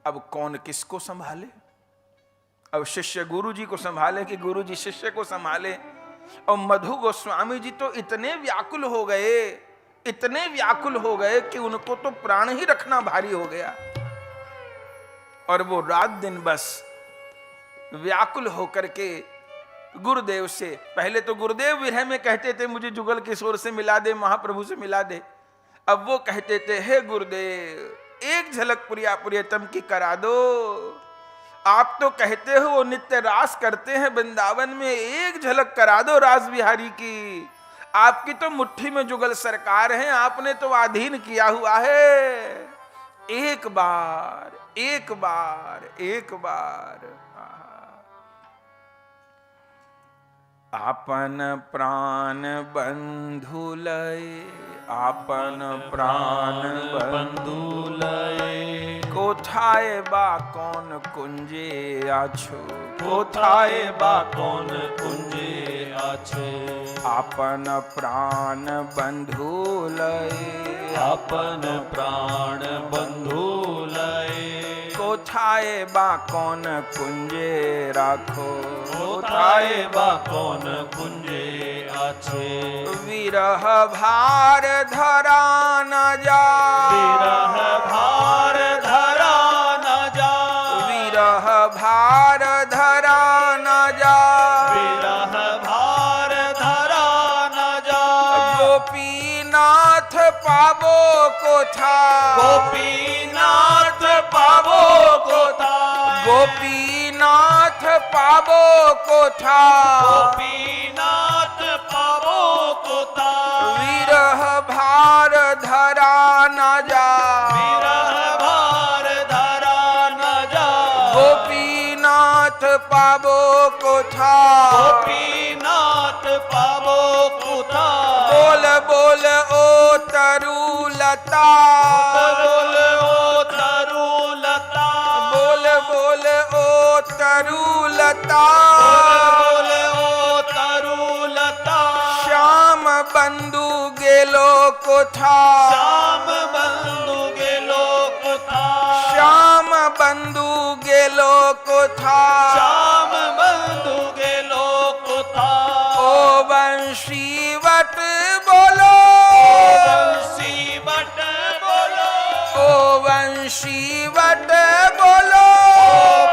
अब कौन किसको संभाले? अब शिष्य गुरु जी को संभाले कि गुरु जी शिष्य को संभाले? और मधु गोस्वामी जी तो इतने व्याकुल हो गए, इतने व्याकुल हो गए कि उनको तो प्राण ही रखना भारी हो गया। और वो रात दिन बस व्याकुल होकर के गुरुदेव से, पहले तो गुरुदेव विरह में कहते थे मुझे जुगल किशोर से मिला दे, महाप्रभु से मिला दे। अब वो कहते थे हे गुरुदेव एक झलक प्रिया प्रियतम की करा दो। आप तो कहते हो वो नित्य रास करते हैं वृंदावन में, एक झलक करा दो रास बिहारी की। आपकी तो मुट्ठी में जुगल सरकार है, आपने तो अधीन किया हुआ है। एक बार एक बार एक बार आपन प्राण बंधु लय, आपन प्राण बंधु लय। कोथाए बा कौन कुंजे आछो, कोथाए बा कौन कुंजे आछे। आपन प्राण बंधु लय, आपन प्राण बंधु लय। कोथाए बा कौन कुंजे राखो, कोथाए बा कौन कुंजे आछे। विरह भार धरा न जा, विरह भार धरा न जा। विरह भार धरा न जा। विरह भार धरा न जा। गोपीनाथ पावो कोथा, गोपीनाथ पावो कोथा। गोपीनाथ पावो कोथा। गोपीनाथ पावो कोथा। विरह भार धरा न जा, विरह भार धरा न जा। गोपीनाथ पावो कोथा। गोपीनाथ पावो कोथा। बोल बोल ओ तरुलता, बोल ओ तरुलता। बोल बोल ओ तरुलता। बोल ओ तरुलता। श्याम बंधु गेलो कोथा, श्याम बंधु गेलो कोथा। श्याम बंधु गेलो कोथा। श्याम बंधु गेलो कोथा। ओ वंशीवट बोलो, बंसी बट बोलो। ओ वंशीवट बोलो।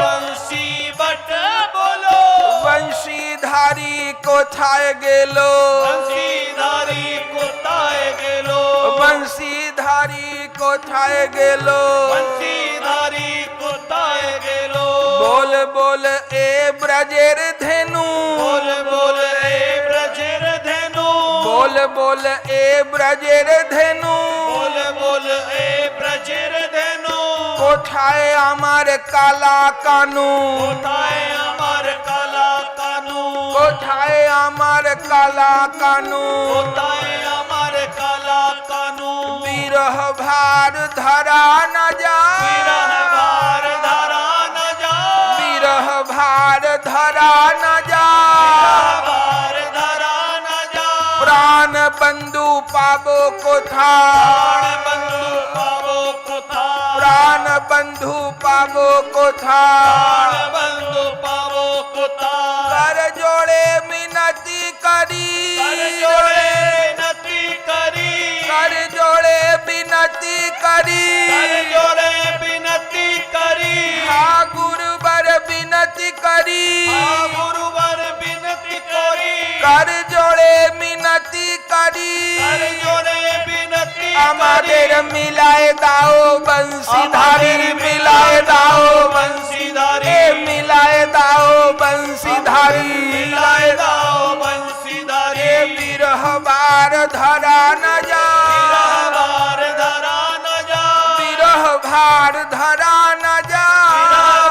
बंसी बट बोलो। वंशीधारी कोथाए गेलो, बंसीधारी कोथाए गेलो। बंशीधारी कोथाए गेलो। बंसीधारी कोथाए गेलो। बोल बोल ए ब्रजेर धेनु, बोल बोल ए ब्रजेर धेनु। बोल बोल ए ब्रजेर धेनु। बोल बोल ए ब्रजेर धेनु। कोथाए আমার কালা কানু, कोथाए আমার काला कानू। কোথায় আমার কালা কানু। कोथाए আমার काला कानू। বিরহ ভার ধরা না যা, विरह भार धरा न जा। বিরহ ভার ধরা না যা। विरह भार धरा न जा। প্রাণ বন্ধু পাবো কোথা, प्राण बंधु पावो कोथा। প্রাণ বন্ধু পাবো কোথা। प्राण बंधु पावो कोथा। कर जोड़े मिनती करी, कर जोड़े विनती करी। कर जोड़े विनती करी। कर जोड़े विनती करी। हा गुरु আমাদের মিলায় দাও বংশীধারী মিলায় দাও বংশীধারী এ মিলায় দাও বংশীধারী মিলায় দাও বংশীধারী বিরহ বার ধরা ন যা ভার ধরা ন যা বিরহ ভার ধরা ন যা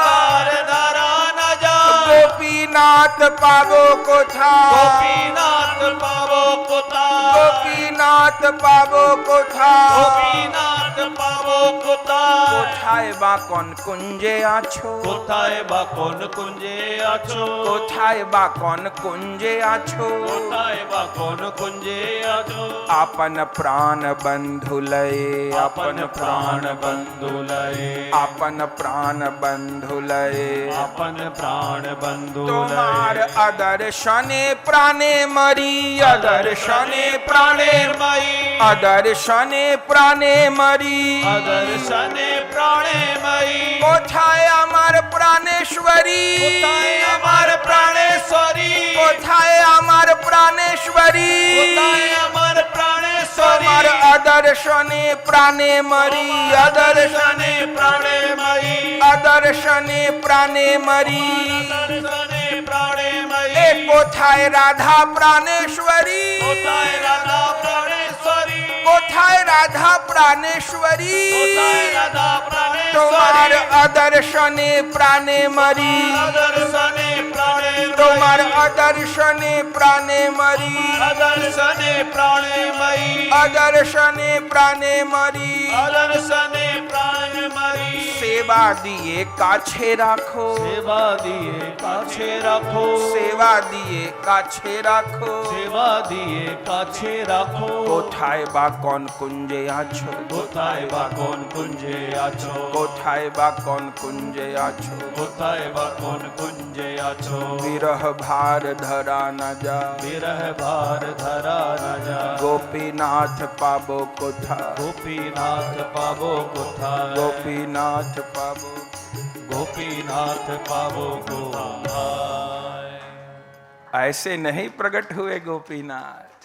ভার ধরা ন যা গোপীনাথ পাবো কোথায় গোপীনাথ পাবো কোথায় গোপীনাথ পাবো কোথায় গোপীনাথ পাবো কোথায় কোথায় বা কোন কুঞ্জে আছো কোথায় বা কোন কুঞ্জে আছো কোথায় বা কোন কুঞ্জে আছো কোথায় বা কোন কুঞ্জে আছো আপন প্রাণ বন্ধু লয়ে আপন প্রাণ বন্ধু লয়ে আপন প্রাণ বন্ধু লয়ে আপন প্রাণ বন্ধু তোমার আদর্শনে প্রাণে মরি আদর্শনে প্রাণের মাই আদর্শনে প্রাণে মরি আদর্শনে প্রাণে মাই কোথায় আমার প্রাণেশ্বরী কোথায় আমার প্রাণেশ্বরী কোথায় আমার প্রাণেশ্বরী কোথায় আমার প্রাণেশ্বরী তোমার আদর্শনে প্রাণে মরি আদর্শনে আদর্শনে প্রাণে মাই আদর্শনে প্রাণে মরি আদর্শনে প্রাণে মাই এ কোথায় রাধা প্রাণেশ্বরী কোথায় রাধা প্রাণেশ্বরী কোথায় রাধা প্রাণেশ্বরী কোথায় রাধা তোমার প্রাণেশ্বরী আদর্শনে প্রাণে মরি আদর্শনে প্রাণে তোমার আদর্শনে প্রাণে মরি আদর্শনে প্রাণে মাই আদর্শনে প্রাণে মরি আদর্শনে প্রাণে মাই সেবা দিয়ে কাছে রাখো সেবা দিয়ে কাছে রাখো সেবা দিয়ে কাছে রাখো সেবা দিয়ে কাছে রাখো কোথায় বা কোন কুঞ্জে আছো কোথায় বা কোন কুঞ্জে আছো কোথায় বা কোন কুঞ্জে আছো কোথায় বা কোন কুঞ্জে আছো বিরহ ভার ধরা না যা বিরহ ভার ধরা না যা গোপীনাথ পাবো কোথায় গোপীনাথ পাবো কোথায় गोपीनाथ पाबो गोपीनाथ पावो कोথায় ऐसे नहीं प्रकट हुए गोपीनाथ